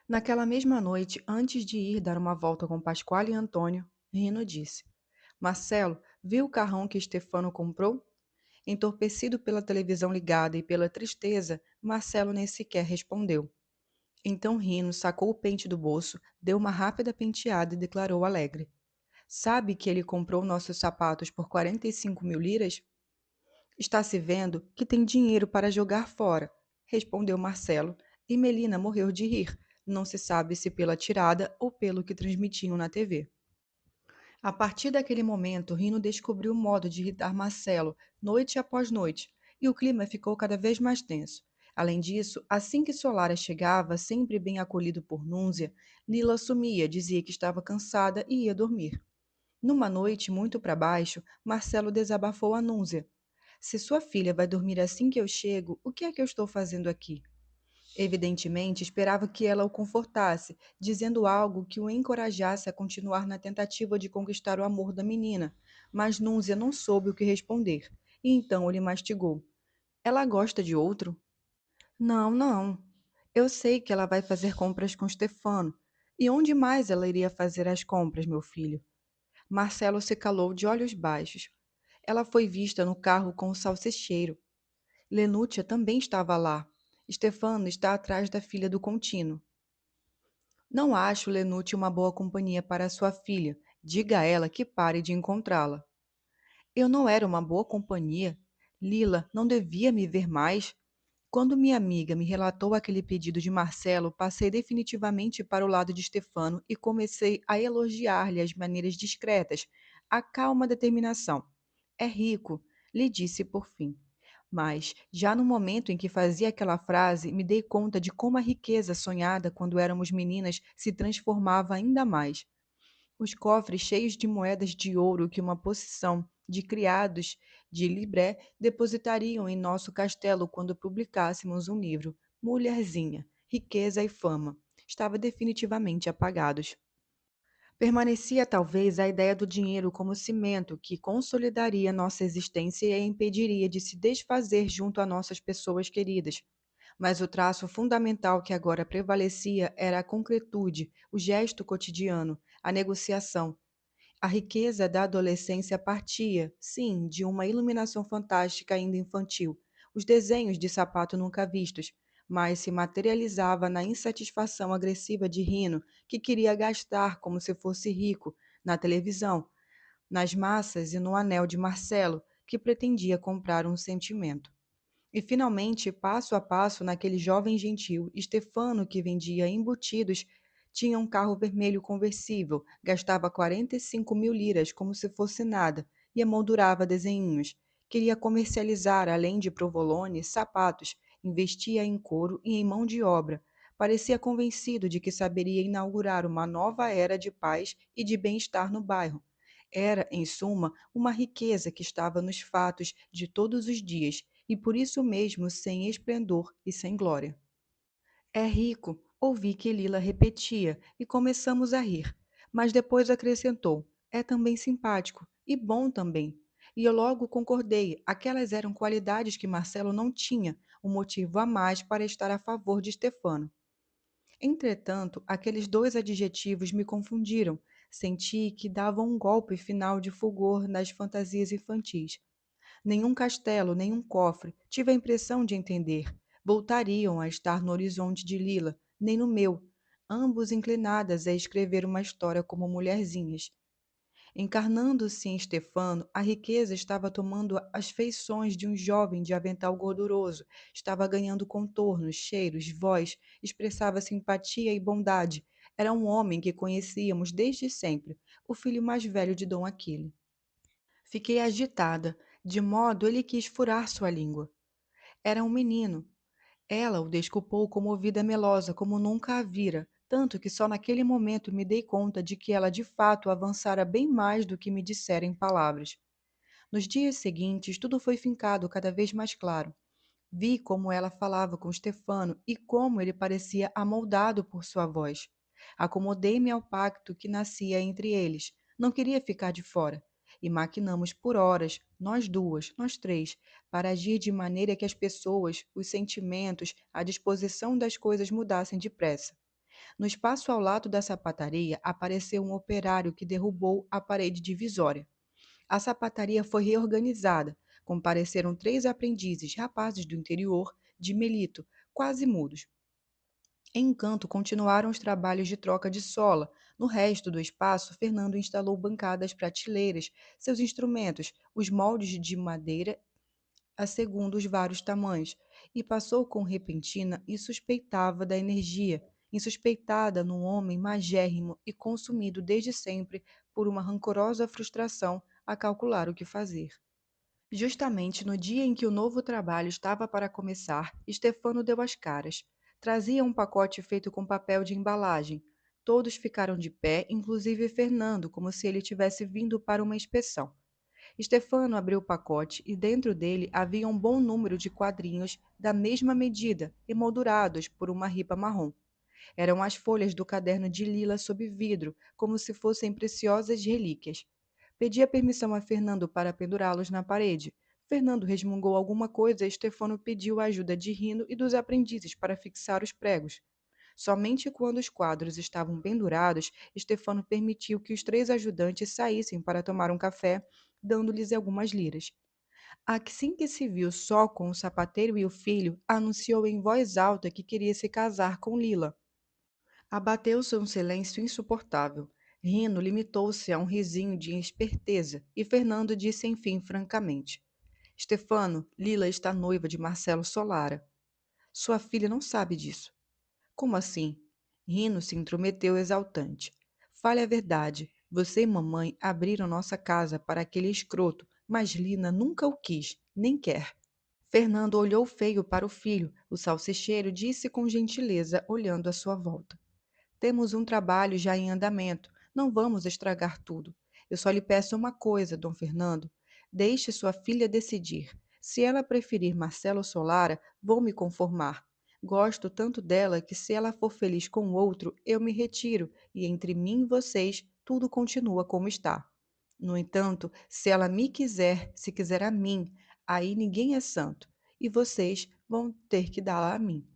Naquela mesma noite, antes de ir dar uma volta com Pascoal e Antônio, Rino disse: Marcelo, viu o carrão que Stefano comprou? Entorpecido pela televisão ligada e pela tristeza, Marcelo nem sequer respondeu. Então Rino sacou o pente do bolso, deu uma rápida penteada e declarou alegre: Sabe que ele comprou nossos sapatos por 45 mil liras? Está se vendo que tem dinheiro para jogar fora, respondeu Marcelo, e Melina morreu de rir. Não se sabe se pela tirada ou pelo que transmitiam na TV. A partir daquele momento, Rino descobriu o modo de irritar Marcelo, noite após noite, e o clima ficou cada vez mais tenso. Além disso, assim que Solara chegava, sempre bem acolhido por Núzia, Lila sumia, dizia que estava cansada e ia dormir. Numa noite muito para baixo, Marcelo desabafou a Núzia. Se sua filha vai dormir assim que eu chego, o que é que eu estou fazendo aqui? Evidentemente, esperava que ela o confortasse, dizendo algo que o encorajasse a continuar na tentativa de conquistar o amor da menina, mas Núzia não soube o que responder, e então ele mastigou. Ela gosta de outro? Não, não. Eu sei que ela vai fazer compras com Stefano. E onde mais ela iria fazer as compras, meu filho? Marcelo se calou de olhos baixos. Ela foi vista no carro com o salsicheiro. Lenúcia também estava lá. Stefano está atrás da filha do contínuo. Não acho Lenúcia uma boa companhia para sua filha. Diga a ela que pare de encontrá-la. Eu não era uma boa companhia. Lila não devia me ver mais. Quando minha amiga me relatou aquele pedido de Marcelo, passei definitivamente para o lado de Stefano e comecei a elogiar-lhe as maneiras discretas, a calma determinação. É rico, lhe disse por fim. Mas, já no momento em que fazia aquela frase, me dei conta de como a riqueza sonhada quando éramos meninas se transformava ainda mais. Os cofres cheios de moedas de ouro que uma possessão de criados de Libré depositariam em nosso castelo quando publicássemos um livro, Mulherzinha, Riqueza e Fama, estava definitivamente apagados. Permanecia talvez a ideia do dinheiro como cimento que consolidaria nossa existência e a impediria de se desfazer junto a nossas pessoas queridas. Mas o traço fundamental que agora prevalecia era a concretude, o gesto cotidiano, a negociação. A riqueza da adolescência partia, sim, de uma iluminação fantástica ainda infantil, os desenhos de sapato nunca vistos, mas se materializava na insatisfação agressiva de Rino, que queria gastar como se fosse rico, na televisão, nas massas e no anel de Marcelo, que pretendia comprar um sentimento. E finalmente, passo a passo, naquele jovem gentil, Stefano, que vendia embutidos, tinha um carro vermelho conversível, gastava 45 mil liras como se fosse nada e emoldurava desenhinhos. Queria comercializar, além de provolone, sapatos, investia em couro e em mão de obra. Parecia convencido de que saberia inaugurar uma nova era de paz e de bem-estar no bairro. Era, em suma, uma riqueza que estava nos fatos de todos os dias e por isso mesmo sem esplendor e sem glória. É rico, ouvi que Lila repetia e começamos a rir, mas depois acrescentou: é também simpático e bom também. E eu logo concordei, aquelas eram qualidades que Marcelo não tinha, um motivo a mais para estar a favor de Stefano. Entretanto, aqueles dois adjetivos me confundiram. Senti que davam um golpe final de fulgor nas fantasias infantis. Nenhum castelo, nenhum cofre, tive a impressão de entender. Voltariam a estar no horizonte de Lila, nem no meu, ambos inclinadas a escrever uma história como mulherzinhas. Encarnando-se em Stefano, a riqueza estava tomando as feições de um jovem de avental gorduroso, estava ganhando contornos, cheiros, voz, expressava simpatia e bondade. Era um homem que conhecíamos desde sempre, o filho mais velho de Dom Aquile. Fiquei agitada, de modo ele quis furar sua língua. Era um menino. Ela o desculpou comovida melosa, como nunca a vira, tanto que só naquele momento me dei conta de que ela de fato avançara bem mais do que me dissera em palavras. Nos dias seguintes, tudo foi fincado cada vez mais claro. Vi como ela falava com Stefano e como ele parecia amoldado por sua voz. Acomodei-me ao pacto que nascia entre eles. Não queria ficar de fora. E maquinamos por horas, nós duas, nós três, para agir de maneira que as pessoas, os sentimentos, a disposição das coisas mudassem depressa. No espaço ao lado da sapataria apareceu um operário que derrubou a parede divisória. A sapataria foi reorganizada. Compareceram 3 aprendizes, rapazes do interior, de Melito, quase mudos. Em Encanto, continuaram os trabalhos de troca de sola. No resto do espaço, Fernando instalou bancadas, prateleiras, seus instrumentos, os moldes de madeira a segundo os vários tamanhos, e passou com repentina insuspeitava da energia, insuspeitada num homem magérrimo e consumido desde sempre por uma rancorosa frustração a calcular o que fazer. Justamente no dia em que o novo trabalho estava para começar, Stefano deu as caras. Trazia um pacote feito com papel de embalagem. Todos ficaram de pé, inclusive Fernando, como se ele tivesse vindo para uma inspeção. Stefano abriu o pacote e dentro dele havia um bom número de quadrinhos da mesma medida, emoldurados por uma ripa marrom. Eram as folhas do caderno de Lila sob vidro, como se fossem preciosas relíquias. Pedia permissão a Fernando para pendurá-los na parede. Fernando resmungou alguma coisa e Stefano pediu a ajuda de Rino e dos aprendizes para fixar os pregos. Somente quando os quadros estavam pendurados, Stefano permitiu que os 3 ajudantes saíssem para tomar um café, dando-lhes algumas liras. Assim que se viu só com o sapateiro e o filho, anunciou em voz alta que queria se casar com Lila. Abateu-se um silêncio insuportável. Rino limitou-se a um risinho de esperteza e Fernando disse enfim francamente: Stefano, Lila está noiva de Marcelo Solara. Sua filha não sabe disso. Como assim? Rino se intrometeu exaltante. Fale a verdade. Você e mamãe abriram nossa casa para aquele escroto, mas Lina nunca o quis, nem quer. Fernando olhou feio para o filho. O salsicheiro disse com gentileza, olhando à sua volta. Temos um trabalho já em andamento. Não vamos estragar tudo. Eu só lhe peço uma coisa, Dom Fernando. Deixe sua filha decidir. Se ela preferir Marcelo Solara, vou me conformar. Gosto tanto dela que se ela for feliz com o outro, eu me retiro e entre mim e vocês tudo continua como está. No entanto, se ela me quiser, se quiser a mim, aí ninguém é santo e vocês vão ter que dá-la a mim.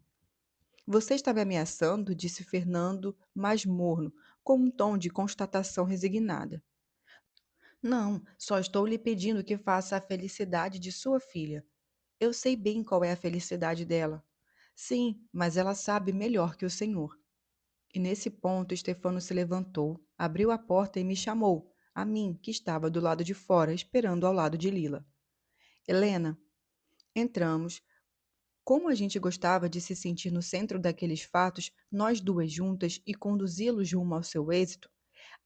Você está me ameaçando, disse Fernando, mais morno, com um tom de constatação resignada. Não, só estou lhe pedindo que faça a felicidade de sua filha. Eu sei bem qual é a felicidade dela. Sim, mas ela sabe melhor que o senhor. E nesse ponto, Stefano se levantou, abriu a porta e me chamou, a mim, que estava do lado de fora, esperando ao lado de Lila. Helena, entramos. Como a gente gostava de se sentir no centro daqueles fatos, nós duas juntas, e conduzi-los rumo ao seu êxito,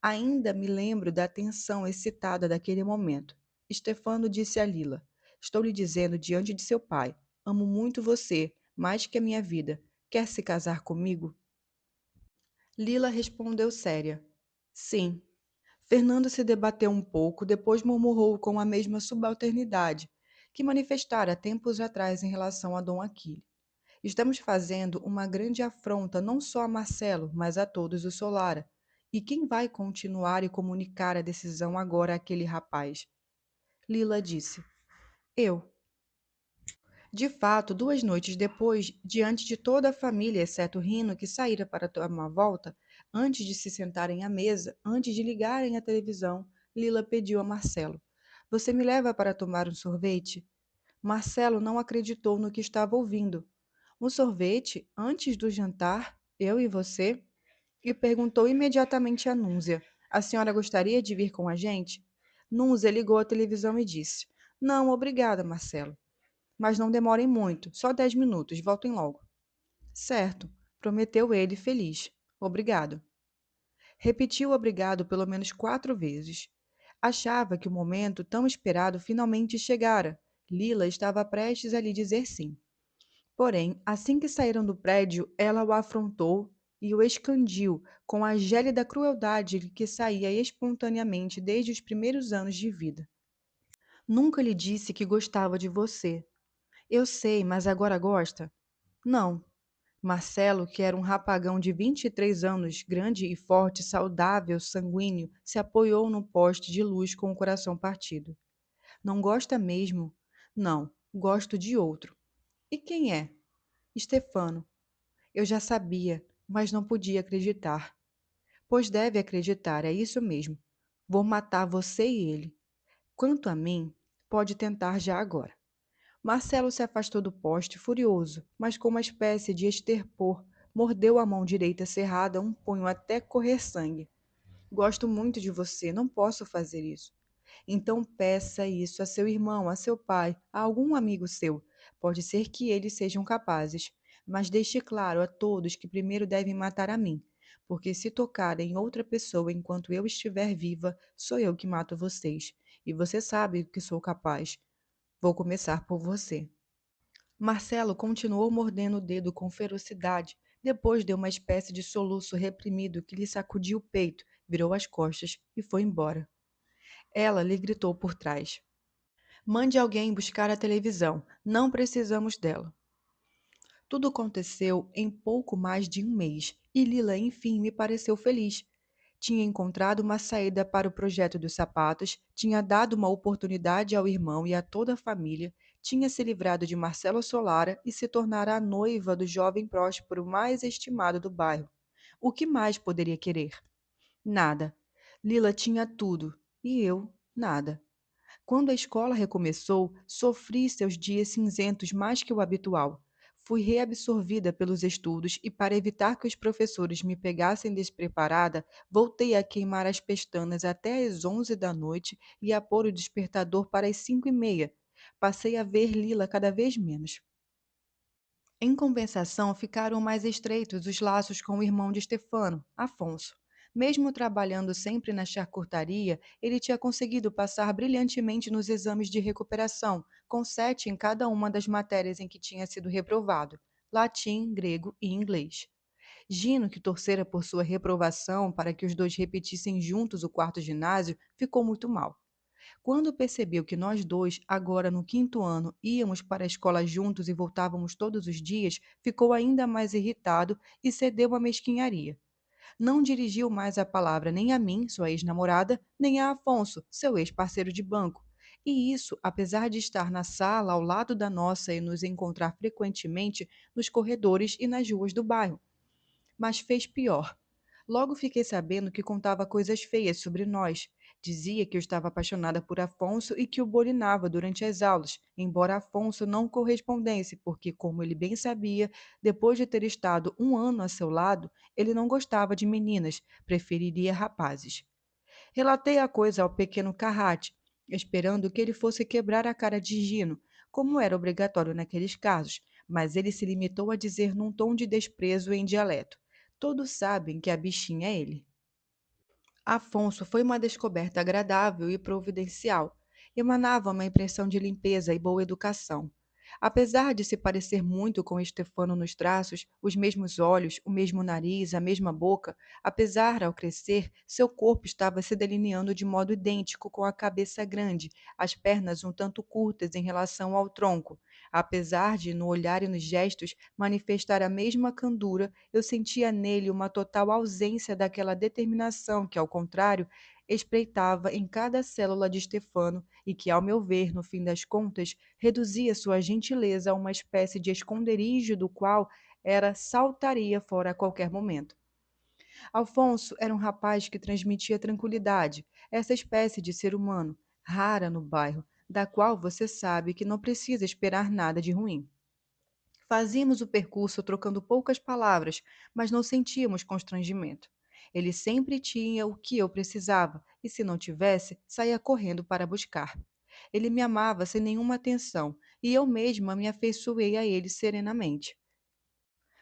ainda me lembro da tensão excitada daquele momento. Stefano disse a Lila: Estou lhe dizendo diante de seu pai, amo muito você, mais que a minha vida. Quer se casar comigo? Lila respondeu séria: Sim. Fernando se debateu um pouco, depois murmurou com a mesma subalternidade que manifestara tempos atrás em relação a Dom Aquile. Estamos fazendo uma grande afronta não só a Marcelo, mas a todos os Solara. E quem vai continuar e comunicar a decisão agora àquele rapaz? Lila disse. Eu. De fato, 2 noites depois, diante de toda a família, exceto Rino, que saíra para tomar uma volta, antes de se sentarem à mesa, antes de ligarem a televisão, Lila pediu a Marcelo: Você me leva para tomar um sorvete? Marcelo não acreditou no que estava ouvindo. Um sorvete antes do jantar, eu e você? E perguntou imediatamente a Núzia: A senhora gostaria de vir com a gente? Núzia ligou a televisão e disse: Não, obrigada, Marcelo. Mas não demorem muito, só 10 minutos, voltem logo. Certo, prometeu ele feliz. Obrigado. Repetiu obrigado pelo menos 4 vezes. Achava que o momento tão esperado finalmente chegara. Lila estava prestes a lhe dizer sim. Porém, assim que saíram do prédio, ela o afrontou e o escandiu com a gélida crueldade que saía espontaneamente desde os primeiros anos de vida. Nunca lhe disse que gostava de você. Eu sei, mas agora gosta? Não. Marcelo, que era um rapagão de 23 anos, grande e forte, saudável, sanguíneo, se apoiou no poste de luz com o coração partido. Não gosta mesmo? Não, gosto de outro. E quem é? Stefano. Eu já sabia. mas não podia acreditar. Pois deve acreditar, é isso mesmo. Vou matar você e ele. Quanto a mim, pode tentar já agora. Marcelo se afastou do poste furioso, mas com uma espécie de estertor, mordeu a mão direita cerrada, um punho até correr sangue. Gosto muito de você, não posso fazer isso. Então peça isso a seu irmão, a seu pai, a algum amigo seu. Pode ser que eles sejam capazes, mas deixe claro a todos que primeiro devem matar a mim, porque se tocarem em outra pessoa enquanto eu estiver viva, sou eu que mato vocês. E você sabe que sou capaz. Vou começar por você. Marcelo continuou mordendo o dedo com ferocidade. Depois deu uma espécie de soluço reprimido que lhe sacudiu o peito, virou as costas e foi embora. Ela lhe gritou por trás: Mande alguém buscar a televisão. Não precisamos dela. Tudo aconteceu em pouco mais de um mês e Lila, enfim, me pareceu feliz. Tinha encontrado uma saída para o projeto dos sapatos, tinha dado uma oportunidade ao irmão e a toda a família, tinha se livrado de Marcelo Solara e se tornara a noiva do jovem próspero mais estimado do bairro. O que mais poderia querer? Nada. Lila tinha tudo e eu, nada. Quando a escola recomeçou, sofri seus dias cinzentos mais que o habitual. Fui reabsorvida pelos estudos e, para evitar que os professores me pegassem despreparada, voltei a queimar as pestanas até às 11 da noite e a pôr o despertador para as 5:30. Passei a ver Lila cada vez menos. Em compensação, ficaram mais estreitos os laços com o irmão de Stefano, Afonso. Mesmo trabalhando sempre na charcutaria, ele tinha conseguido passar brilhantemente nos exames de recuperação, com 7 em cada uma das matérias em que tinha sido reprovado: latim, grego e inglês. Gino, que torcera por sua reprovação para que os dois repetissem juntos o quarto ginásio, ficou muito mal. Quando percebeu que nós dois, agora no quinto ano, íamos para a escola juntos e voltávamos todos os dias, ficou ainda mais irritado e cedeu à mesquinharia. Não dirigiu mais a palavra nem a mim, sua ex-namorada, nem a Afonso, seu ex-parceiro de banco. E isso, apesar de estar na sala ao lado da nossa e nos encontrar frequentemente nos corredores e nas ruas do bairro. Mas fez pior. Logo fiquei sabendo que contava coisas feias sobre nós. Dizia que eu estava apaixonada por Afonso e que o bolinava durante as aulas, embora Afonso não correspondesse, porque, como ele bem sabia, depois de ter estado um ano a seu lado, ele não gostava de meninas, preferiria rapazes. Relatei a coisa ao pequeno Carrate, esperando que ele fosse quebrar a cara de Gino, como era obrigatório naqueles casos, mas ele se limitou a dizer num tom de desprezo em dialeto: Todos sabem que a bichinha é ele. Afonso foi uma descoberta agradável e providencial. Emanava uma impressão de limpeza e boa educação. Apesar de se parecer muito com Stefano nos traços, os mesmos olhos, o mesmo nariz, a mesma boca, apesar, ao crescer, seu corpo estava se delineando de modo idêntico com a cabeça grande, as pernas um tanto curtas em relação ao tronco. Apesar de, no olhar e nos gestos, manifestar a mesma candura, eu sentia nele uma total ausência daquela determinação que, ao contrário, espreitava em cada célula de Stefano e que, ao meu ver, no fim das contas, reduzia sua gentileza a uma espécie de esconderijo do qual era saltaria fora a qualquer momento. Alfonso era um rapaz que transmitia tranquilidade, essa espécie de ser humano, rara no bairro, da qual você sabe que não precisa esperar nada de ruim. Fazíamos o percurso trocando poucas palavras, mas não sentíamos constrangimento. Ele sempre tinha o que eu precisava, e se não tivesse, saía correndo para buscar. Ele me amava sem nenhuma atenção, e eu mesma me afeiçoei a ele serenamente.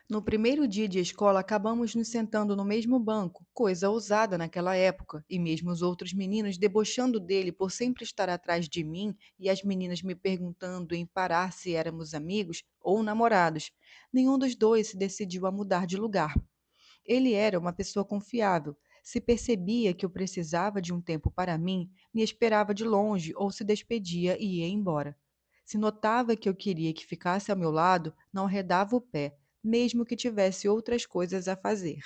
No primeiro dia de escola, acabamos nos sentando no mesmo banco, coisa ousada naquela época, e mesmo os outros meninos debochando dele por sempre estar atrás de mim e as meninas me perguntando em parar se éramos amigos ou namorados. Nenhum dos dois se decidiu a mudar de lugar. Ele era uma pessoa confiável. Se percebia que eu precisava de um tempo para mim, me esperava de longe ou se despedia e ia embora. Se notava que eu queria que ficasse ao meu lado, não arredava o pé, mesmo que tivesse outras coisas a fazer.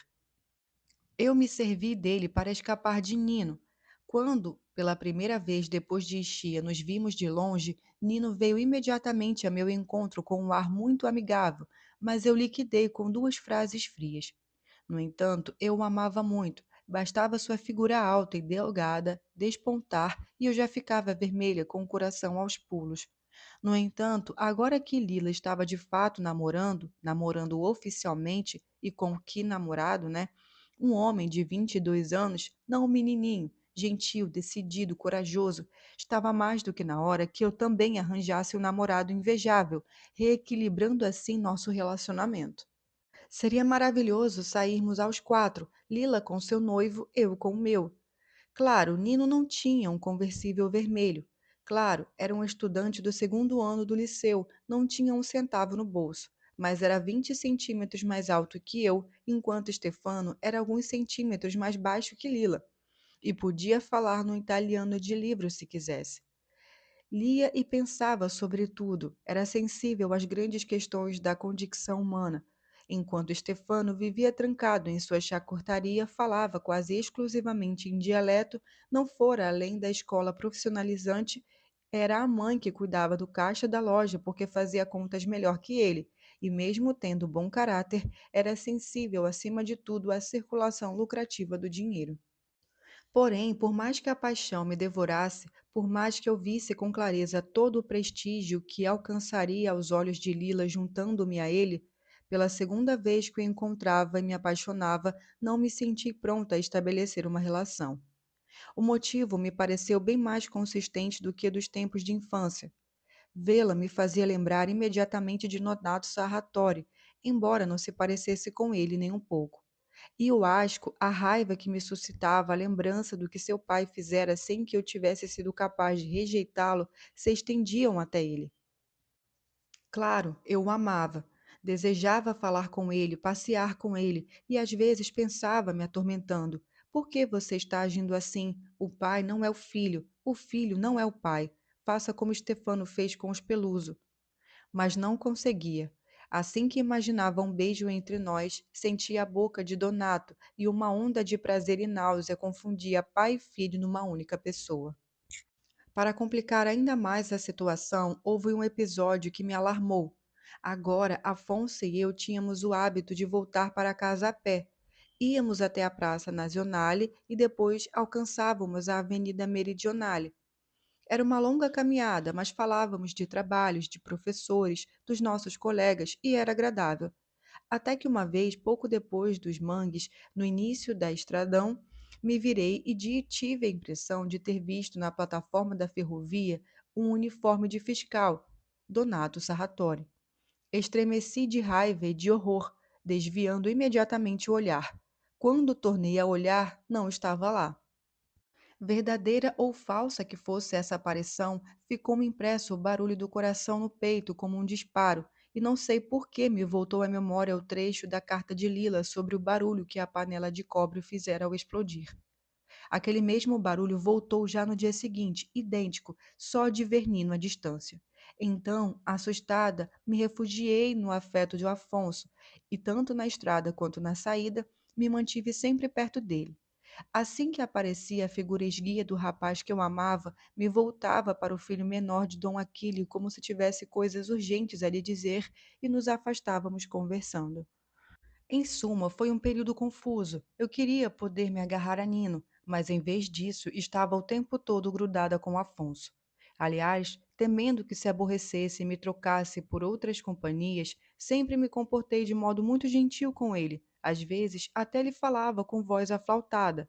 Eu me servi dele para escapar de Nino. Quando, pela primeira vez depois de Ixia, nos vimos de longe, Nino veio imediatamente a meu encontro com um ar muito amigável, mas eu liquidei com 2 frases frias. No entanto, eu o amava muito. Bastava sua figura alta e delgada despontar e eu já ficava vermelha com o coração aos pulos. No entanto, agora que Lila estava de fato namorando oficialmente e com que namorado, né? Um homem de 22 anos, não um menininho, gentil, decidido, corajoso, estava mais do que na hora que eu também arranjasse um namorado invejável, reequilibrando assim nosso relacionamento. Seria maravilhoso sairmos aos quatro, Lila com seu noivo, eu com o meu. Claro, Nino não tinha um conversível vermelho. Claro, era um estudante do segundo ano do liceu, não tinha um centavo no bolso. Mas era 20 centímetros mais alto que eu, enquanto Stefano era alguns centímetros mais baixo que Lila. E podia falar no italiano de livro se quisesse. Lia e pensava sobre tudo, era sensível às grandes questões da condição humana. Enquanto Stefano vivia trancado em sua chacurtaria, falava quase exclusivamente em dialeto, não fora além da escola profissionalizante, era a mãe que cuidava do caixa da loja porque fazia contas melhor que ele, e mesmo tendo bom caráter, era sensível acima de tudo à circulação lucrativa do dinheiro. Porém, por mais que a paixão me devorasse, por mais que eu visse com clareza todo o prestígio que alcançaria aos olhos de Lila juntando-me a ele, pela segunda vez que o encontrava e me apaixonava, não me senti pronta a estabelecer uma relação. O motivo me pareceu bem mais consistente do que dos tempos de infância. Vê-la me fazia lembrar imediatamente de Nonato Sarratori, embora não se parecesse com ele nem um pouco. E o asco, a raiva que me suscitava a lembrança do que seu pai fizera sem que eu tivesse sido capaz de rejeitá-lo, se estendiam até ele. Claro, eu o amava. Desejava falar com ele, passear com ele, e às vezes pensava me atormentando. Por que você está agindo assim? O pai não é o filho não é o pai. Faça como Stefano fez com os Peluso, mas não conseguia. Assim que imaginava um beijo entre nós, sentia a boca de Donato e uma onda de prazer e náusea confundia pai e filho numa única pessoa. Para complicar ainda mais a situação, houve um episódio que me alarmou. Agora, Afonso e eu tínhamos o hábito de voltar para casa a pé. Íamos até a Praça Nazionale e depois alcançávamos a Avenida Meridionale. Era uma longa caminhada, mas falávamos de trabalhos, de professores, dos nossos colegas e era agradável. Até que uma vez, pouco depois dos mangues, no início da estradão, me virei e tive a impressão de ter visto na plataforma da ferrovia um uniforme de fiscal, Donato Sarratori. Estremeci de raiva e de horror, desviando imediatamente o olhar. Quando tornei a olhar, não estava lá. Verdadeira ou falsa que fosse essa aparição, ficou-me impresso o barulho do coração no peito como um disparo, e não sei por que me voltou à memória o trecho da carta de Lila sobre o barulho que a panela de cobre fizera ao explodir. Aquele mesmo barulho voltou já no dia seguinte, idêntico, só de ver Nino à distância. Então, assustada, me refugiei no afeto de Afonso, e tanto na estrada quanto na saída, me mantive sempre perto dele. Assim que aparecia a figura esguia do rapaz que eu amava, me voltava para o filho menor de Dom Aquílio como se tivesse coisas urgentes a lhe dizer e nos afastávamos conversando. Em suma, foi um período confuso. Eu queria poder me agarrar a Nino, mas em vez disso estava o tempo todo grudada com Afonso. Aliás, temendo que se aborrecesse e me trocasse por outras companhias, sempre me comportei de modo muito gentil com ele. Às vezes, até lhe falava com voz aflautada.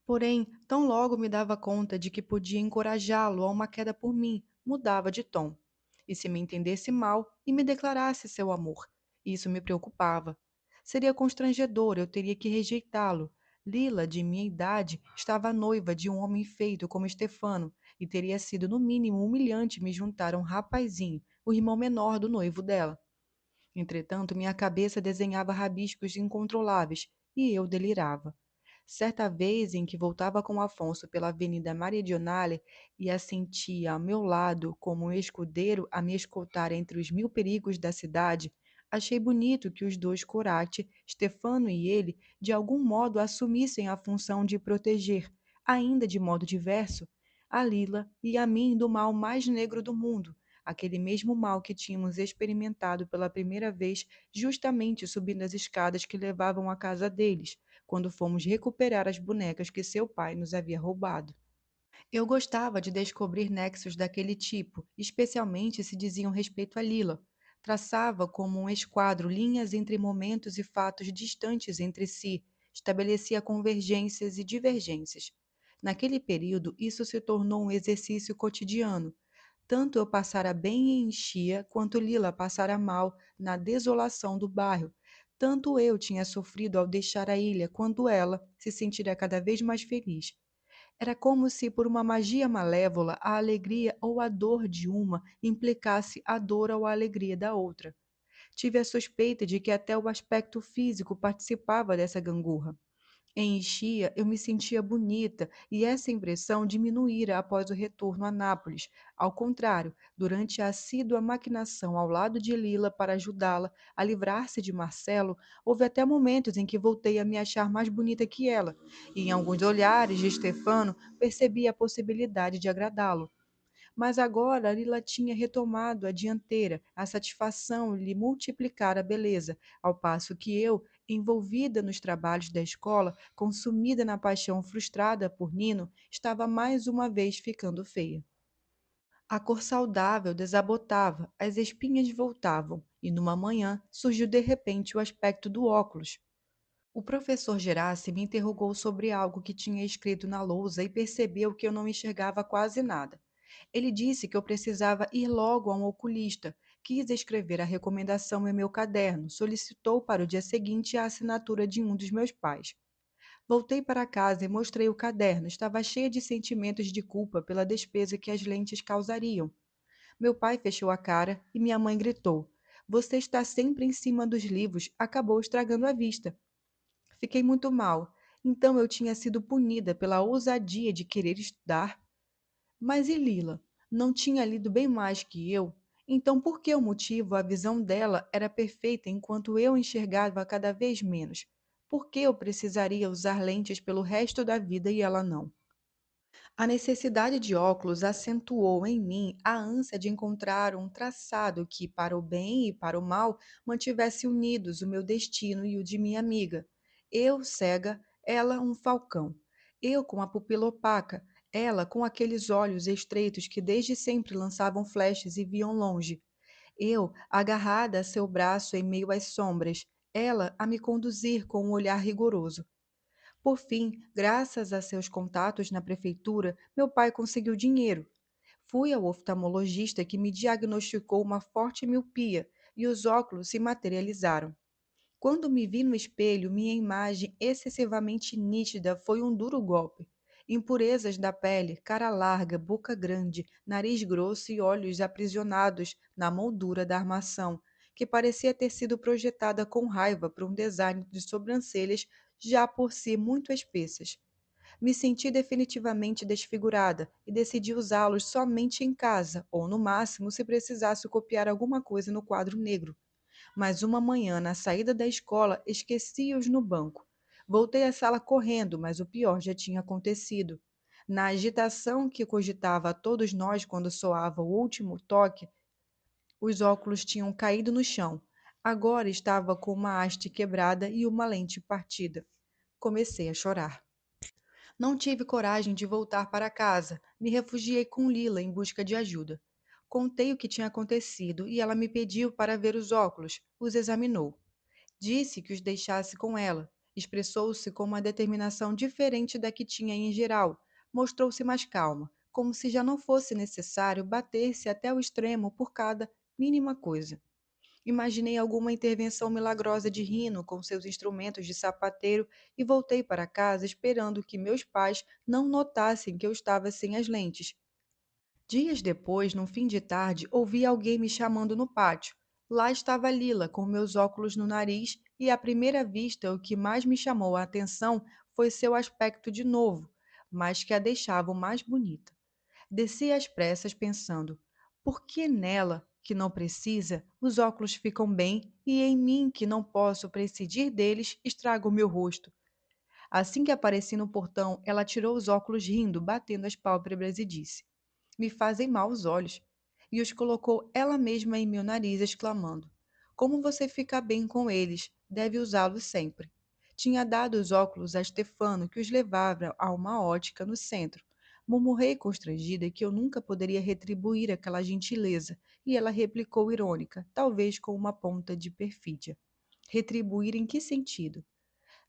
Porém, tão logo me dava conta de que podia encorajá-lo a uma queda por mim, mudava de tom. E se me entendesse mal e me declarasse seu amor, isso me preocupava. Seria constrangedor, eu teria que rejeitá-lo. Lila, de minha idade, estava noiva de um homem feito como Stefano, e teria sido no mínimo humilhante me juntar a um rapazinho, o irmão menor do noivo dela. Entretanto, minha cabeça desenhava rabiscos incontroláveis, e eu delirava. Certa vez em que voltava com Afonso pela Avenida Meridionale e a sentia ao meu lado como um escudeiro a me escoltar entre os mil perigos da cidade, achei bonito que os dois Corati, Stefano e ele, de algum modo assumissem a função de proteger, ainda de modo diverso, a Lila e a mim do mal mais negro do mundo, aquele mesmo mal que tínhamos experimentado pela primeira vez, justamente subindo as escadas que levavam à casa deles, quando fomos recuperar as bonecas que seu pai nos havia roubado. Eu gostava de descobrir nexos daquele tipo, especialmente se diziam respeito a Lila. Traçava como um esquadro linhas entre momentos e fatos distantes entre si, estabelecia convergências e divergências. Naquele período, isso se tornou um exercício cotidiano. Tanto eu passara bem em Enchia, quanto Lila passara mal na desolação do bairro. Tanto eu tinha sofrido ao deixar a ilha, quanto ela se sentira cada vez mais feliz. Era como se, por uma magia malévola, a alegria ou a dor de uma implicasse a dor ou a alegria da outra. Tive a suspeita de que até o aspecto físico participava dessa gangorra. Em Ischia, eu me sentia bonita e essa impressão diminuíra após o retorno a Nápoles. Ao contrário, durante a assídua maquinação ao lado de Lila para ajudá-la a livrar-se de Marcelo, houve até momentos em que voltei a me achar mais bonita que ela, e em alguns olhares de Stefano percebi a possibilidade de agradá-lo. Mas agora Lila tinha retomado a dianteira, a satisfação lhe multiplicara a beleza, ao passo que eu, envolvida nos trabalhos da escola, consumida na paixão frustrada por Nino, estava mais uma vez ficando feia. A cor saudável desabotava, as espinhas voltavam, e numa manhã surgiu de repente o aspecto do óculos. O professor Gerassi me interrogou sobre algo que tinha escrito na lousa e percebeu que eu não enxergava quase nada. Ele disse que eu precisava ir logo a um oculista. Quis escrever a recomendação em meu caderno. Solicitou para o dia seguinte a assinatura de um dos meus pais. Voltei para casa e mostrei o caderno. Estava cheia de sentimentos de culpa pela despesa que as lentes causariam. Meu pai fechou a cara e minha mãe gritou: Você está sempre em cima dos livros, acabou estragando a vista. Fiquei muito mal. Então eu tinha sido punida pela ousadia de querer estudar. Mas e Lila? Não tinha lido bem mais que eu? Então por que o motivo a visão dela era perfeita enquanto eu enxergava cada vez menos? Por que eu precisaria usar lentes pelo resto da vida e ela não? A necessidade de óculos acentuou em mim a ânsia de encontrar um traçado que, para o bem e para o mal, mantivesse unidos o meu destino e o de minha amiga. Eu, cega, ela, um falcão. Eu, com a pupila opaca, ela, com aqueles olhos estreitos que desde sempre lançavam flechas e viam longe. Eu, agarrada a seu braço em meio às sombras, ela a me conduzir com um olhar rigoroso. Por fim, graças a seus contatos na prefeitura, meu pai conseguiu dinheiro. Fui ao oftalmologista que me diagnosticou uma forte miopia e os óculos se materializaram. Quando me vi no espelho, minha imagem excessivamente nítida foi um duro golpe. Impurezas da pele, cara larga, boca grande, nariz grosso e olhos aprisionados na moldura da armação, que parecia ter sido projetada com raiva por um design de sobrancelhas já por si muito espessas. Me senti definitivamente desfigurada e decidi usá-los somente em casa, ou no máximo se precisasse copiar alguma coisa no quadro negro. Mas uma manhã, na saída da escola, esqueci-os no banco. Voltei à sala correndo, mas o pior já tinha acontecido. Na agitação que cogitava a todos nós quando soava o último toque, os óculos tinham caído no chão. Agora estava com uma haste quebrada e uma lente partida. Comecei a chorar. Não tive coragem de voltar para casa. Me refugiei com Lila em busca de ajuda. Contei o que tinha acontecido e ela me pediu para ver os óculos. Os examinou. Disse que os deixasse com ela. Expressou-se com uma determinação diferente da que tinha em geral. Mostrou-se mais calma, como se já não fosse necessário bater-se até o extremo por cada mínima coisa. Imaginei alguma intervenção milagrosa de Rino com seus instrumentos de sapateiro e voltei para casa esperando que meus pais não notassem que eu estava sem as lentes. Dias depois, num fim de tarde, ouvi alguém me chamando no pátio. Lá estava Lila, com meus óculos no nariz, e à primeira vista o que mais me chamou a atenção foi seu aspecto de novo, mas que a deixava mais bonita. Desci às pressas pensando: por que nela, que não precisa, os óculos ficam bem e em mim, que não posso prescindir deles, estraga o meu rosto? Assim que apareci no portão, ela tirou os óculos rindo, batendo as pálpebras e disse: Me fazem mal os olhos. e os colocou ela mesma em meu nariz, exclamando: Como você fica bem com eles, deve usá-los sempre. Tinha dado os óculos a Stefano, que os levava a uma ótica no centro. Murmurei constrangida que eu nunca poderia retribuir aquela gentileza, e ela replicou irônica, talvez com uma ponta de perfídia. Retribuir em que sentido?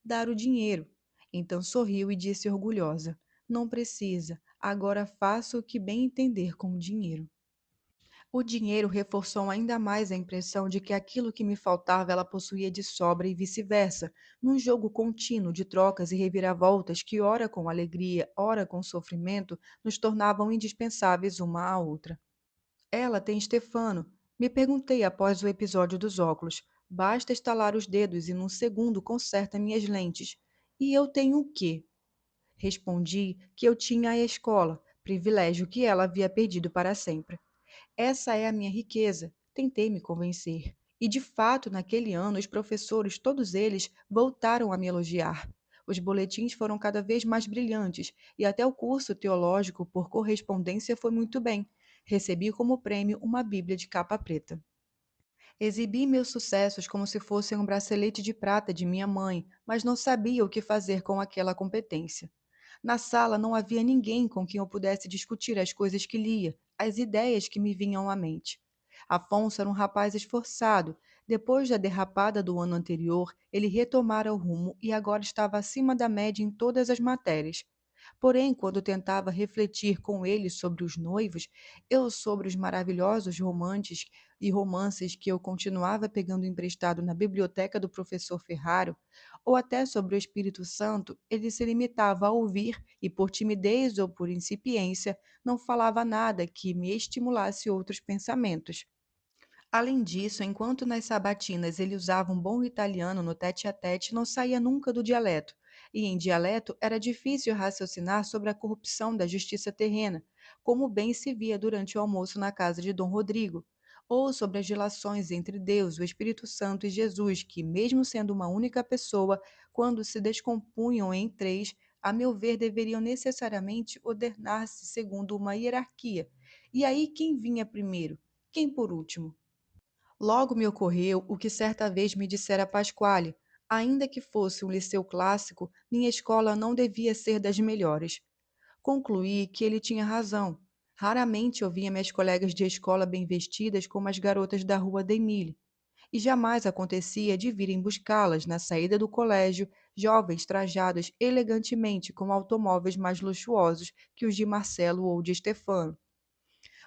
Dar o dinheiro. Então sorriu e disse orgulhosa: Não precisa, agora faço o que bem entender com o dinheiro. O dinheiro reforçou ainda mais a impressão de que aquilo que me faltava ela possuía de sobra e vice-versa, num jogo contínuo de trocas e reviravoltas que, ora com alegria, ora com sofrimento, nos tornavam indispensáveis uma à outra. Ela tem Stefano. Me perguntei após o episódio dos óculos. Basta estalar os dedos e num segundo conserta minhas lentes. E eu tenho o quê? Respondi que eu tinha a escola, privilégio que ela havia perdido para sempre. Essa é a minha riqueza, tentei me convencer. E de fato, naquele ano, os professores, todos eles, voltaram a me elogiar. Os boletins foram cada vez mais brilhantes e até o curso teológico por correspondência foi muito bem. Recebi como prêmio uma Bíblia de capa preta. Exibi meus sucessos como se fossem um bracelete de prata de minha mãe, mas não sabia o que fazer com aquela competência. Na sala não havia ninguém com quem eu pudesse discutir as coisas que lia, as ideias que me vinham à mente. Afonso era um rapaz esforçado. Depois da derrapada do ano anterior, ele retomara o rumo e agora estava acima da média em todas as matérias. Porém, quando tentava refletir com ele sobre os noivos, eu sobre os maravilhosos romances que eu continuava pegando emprestado na biblioteca do professor Ferraro, ou até sobre o Espírito Santo, ele se limitava a ouvir e, por timidez ou por incipiência, não falava nada que me estimulasse outros pensamentos. Além disso, enquanto nas sabatinas ele usava um bom italiano no tete-a-tete, não saía nunca do dialeto. E em dialeto era difícil raciocinar sobre a corrupção da justiça terrena, como bem se via durante o almoço na casa de Dom Rodrigo, ou sobre as relações entre Deus, o Espírito Santo e Jesus, que, mesmo sendo uma única pessoa, quando se descompunham em três, a meu ver, deveriam necessariamente ordenar-se segundo uma hierarquia. E aí quem vinha primeiro? Quem por último? Logo me ocorreu o que certa vez me dissera Pasquale. Ainda que fosse um liceu clássico, minha escola não devia ser das melhores. Concluí que ele tinha razão. Raramente eu via minhas colegas de escola bem vestidas como as garotas da rua da Emília. E jamais acontecia de virem buscá-las na saída do colégio, jovens trajados elegantemente com automóveis mais luxuosos que os de Marcelo ou de Stefano.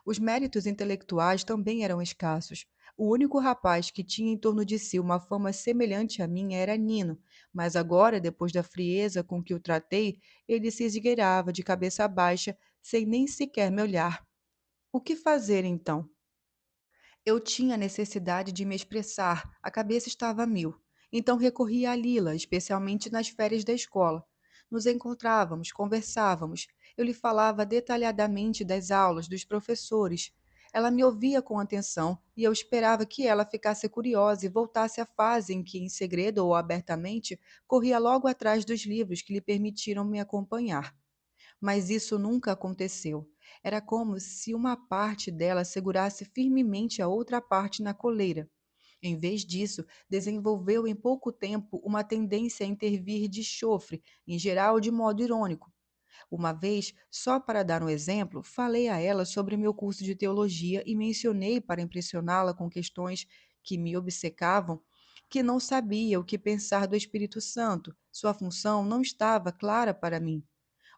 Os méritos intelectuais também eram escassos. O único rapaz que tinha em torno de si uma fama semelhante à minha era Nino, mas agora, depois da frieza com que o tratei, ele se esgueirava de cabeça baixa, sem nem sequer me olhar. O que fazer então? Eu tinha necessidade de me expressar, a cabeça estava a mil. Então recorri a Lila, especialmente nas férias da escola. Nos encontrávamos, conversávamos. Eu lhe falava detalhadamente das aulas, dos professores. Ela me ouvia com atenção e eu esperava que ela ficasse curiosa e voltasse à fase em que, em segredo ou abertamente, corria logo atrás dos livros que lhe permitiram me acompanhar. Mas isso nunca aconteceu. Era como se uma parte dela segurasse firmemente a outra parte na coleira. Em vez disso, desenvolveu em pouco tempo uma tendência a intervir de chofre, em geral de modo irônico. Uma vez, só para dar um exemplo, falei a ela sobre meu curso de teologia e mencionei, para impressioná-la com questões que me obcecavam, que não sabia o que pensar do Espírito Santo. Sua função não estava clara para mim.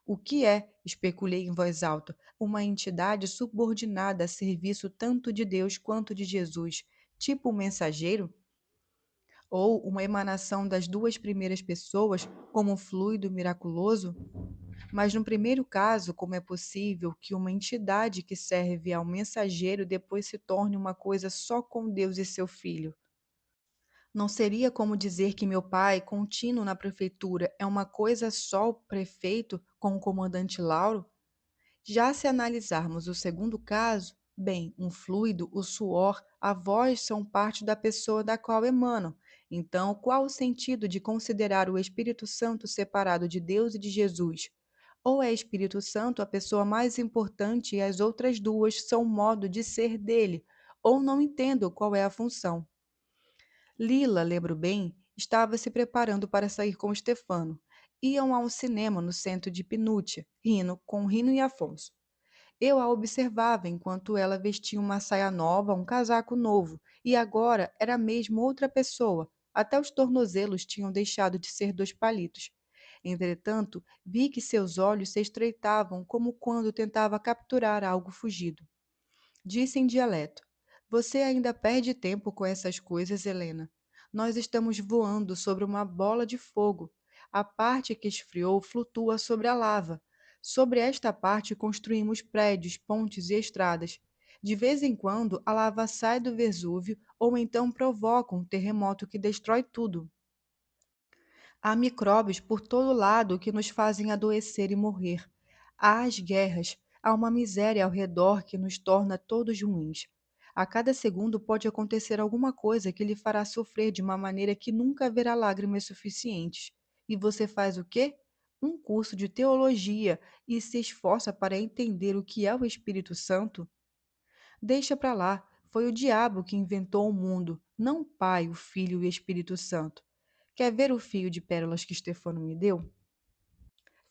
O que é, especulei em voz alta, uma entidade subordinada a serviço tanto de Deus quanto de Jesus, tipo um mensageiro? Ou uma emanação das duas primeiras pessoas, como um fluido miraculoso? Mas no primeiro caso, como é possível que uma entidade que serve ao mensageiro depois se torne uma coisa só com Deus e seu filho? Não seria como dizer que meu pai, contínuo na prefeitura, é uma coisa só o prefeito com o comandante Lauro? Já se analisarmos o segundo caso, bem, um fluido, o suor, a voz são parte da pessoa da qual emanam. Então, qual o sentido de considerar o Espírito Santo separado de Deus e de Jesus? Ou é Espírito Santo a pessoa mais importante e as outras duas são o modo de ser dele, ou não entendo qual é a função. Lila, lembro bem, estava se preparando para sair com Stefano. Iam ao cinema no centro de Pinúcia, com Rino e Afonso. Eu a observava enquanto ela vestia uma saia nova, um casaco novo, e agora era mesmo outra pessoa. Até os tornozelos tinham deixado de ser dois palitos. Entretanto, vi que seus olhos se estreitavam como quando tentava capturar algo fugido. Disse em dialeto: Você ainda perde tempo com essas coisas, Helena. Nós estamos voando sobre uma bola de fogo. A parte que esfriou flutua sobre a lava. Sobre esta parte construímos prédios, pontes e estradas. De vez em quando, a lava sai do Vesúvio ou então provoca um terremoto que destrói tudo. Há micróbios por todo lado que nos fazem adoecer e morrer. Há as guerras, há uma miséria ao redor que nos torna todos ruins. A cada segundo pode acontecer alguma coisa que lhe fará sofrer de uma maneira que nunca haverá lágrimas suficientes. E você faz o quê? Um curso de teologia e se esforça para entender o que é o Espírito Santo? Deixa para lá, foi o diabo que inventou o mundo, não o Pai, o Filho e o Espírito Santo. Quer ver o fio de pérolas que Stefano me deu?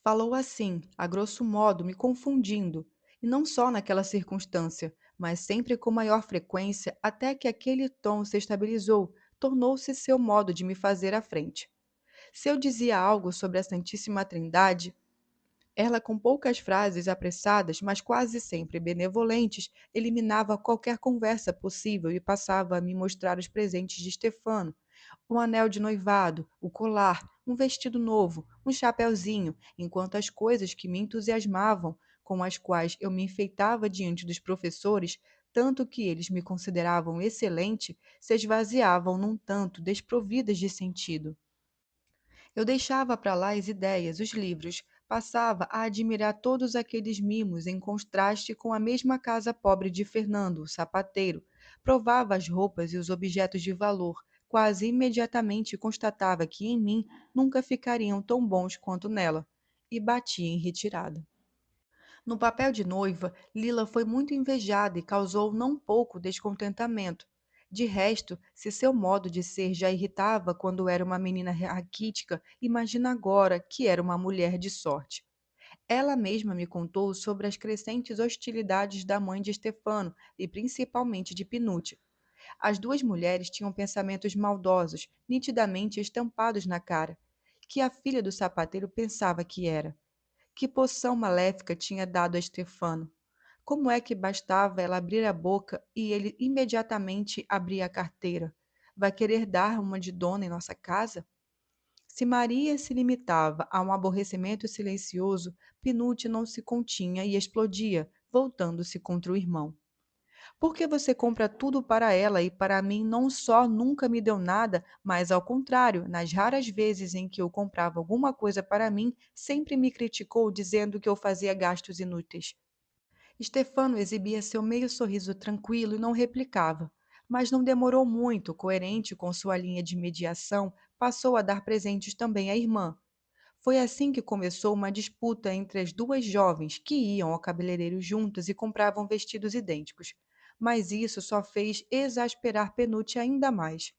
Falou assim, a grosso modo, me confundindo, e não só naquela circunstância, mas sempre com maior frequência, até que aquele tom se estabilizou, tornou-se seu modo de me fazer à frente. Se eu dizia algo sobre a Santíssima Trindade, ela, com poucas frases apressadas, mas quase sempre benevolentes, eliminava qualquer conversa possível e passava a me mostrar os presentes de Stefano, um anel de noivado, o colar, um vestido novo, um chapeuzinho, enquanto as coisas que me entusiasmavam, com as quais eu me enfeitava diante dos professores, tanto que eles me consideravam excelente, se esvaziavam num tanto desprovidas de sentido. Eu deixava para lá as ideias, os livros, passava a admirar todos aqueles mimos em contraste com a mesma casa pobre de Fernando, o sapateiro, provava as roupas e os objetos de valor, quase imediatamente constatava que em mim nunca ficariam tão bons quanto nela, e batia em retirada. No papel de noiva, Lila foi muito invejada e causou não pouco descontentamento. De resto, se seu modo de ser já irritava quando era uma menina raquítica, imagina agora que era uma mulher de sorte. Ela mesma me contou sobre as crescentes hostilidades da mãe de Stefano e principalmente de Pinúcia. As duas mulheres tinham pensamentos maldosos, nitidamente estampados na cara, que a filha do sapateiro pensava que era. Que poção maléfica tinha dado a Stefano? Como é que bastava ela abrir a boca e ele imediatamente abria a carteira? Vai querer dar uma de dona em nossa casa? Se Maria se limitava a um aborrecimento silencioso, Pinute não se continha e explodia, voltando-se contra o irmão. Por que você compra tudo para ela e para mim não só nunca me deu nada, mas ao contrário, nas raras vezes em que eu comprava alguma coisa para mim, sempre me criticou dizendo que eu fazia gastos inúteis. Stefano exibia seu meio sorriso tranquilo e não replicava, mas não demorou muito, coerente com sua linha de mediação, passou a dar presentes também à irmã. Foi assim que começou uma disputa entre as duas jovens que iam ao cabeleireiro juntas e compravam vestidos idênticos. Mas isso só fez exasperar Penute ainda mais.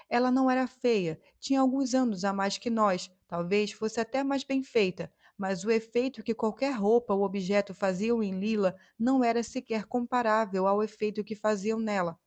Ela não era feia, tinha alguns anos a mais que nós, talvez fosse até mais bem feita, mas o efeito que qualquer roupa ou objeto faziam em Lila não era sequer comparável ao efeito que faziam nela.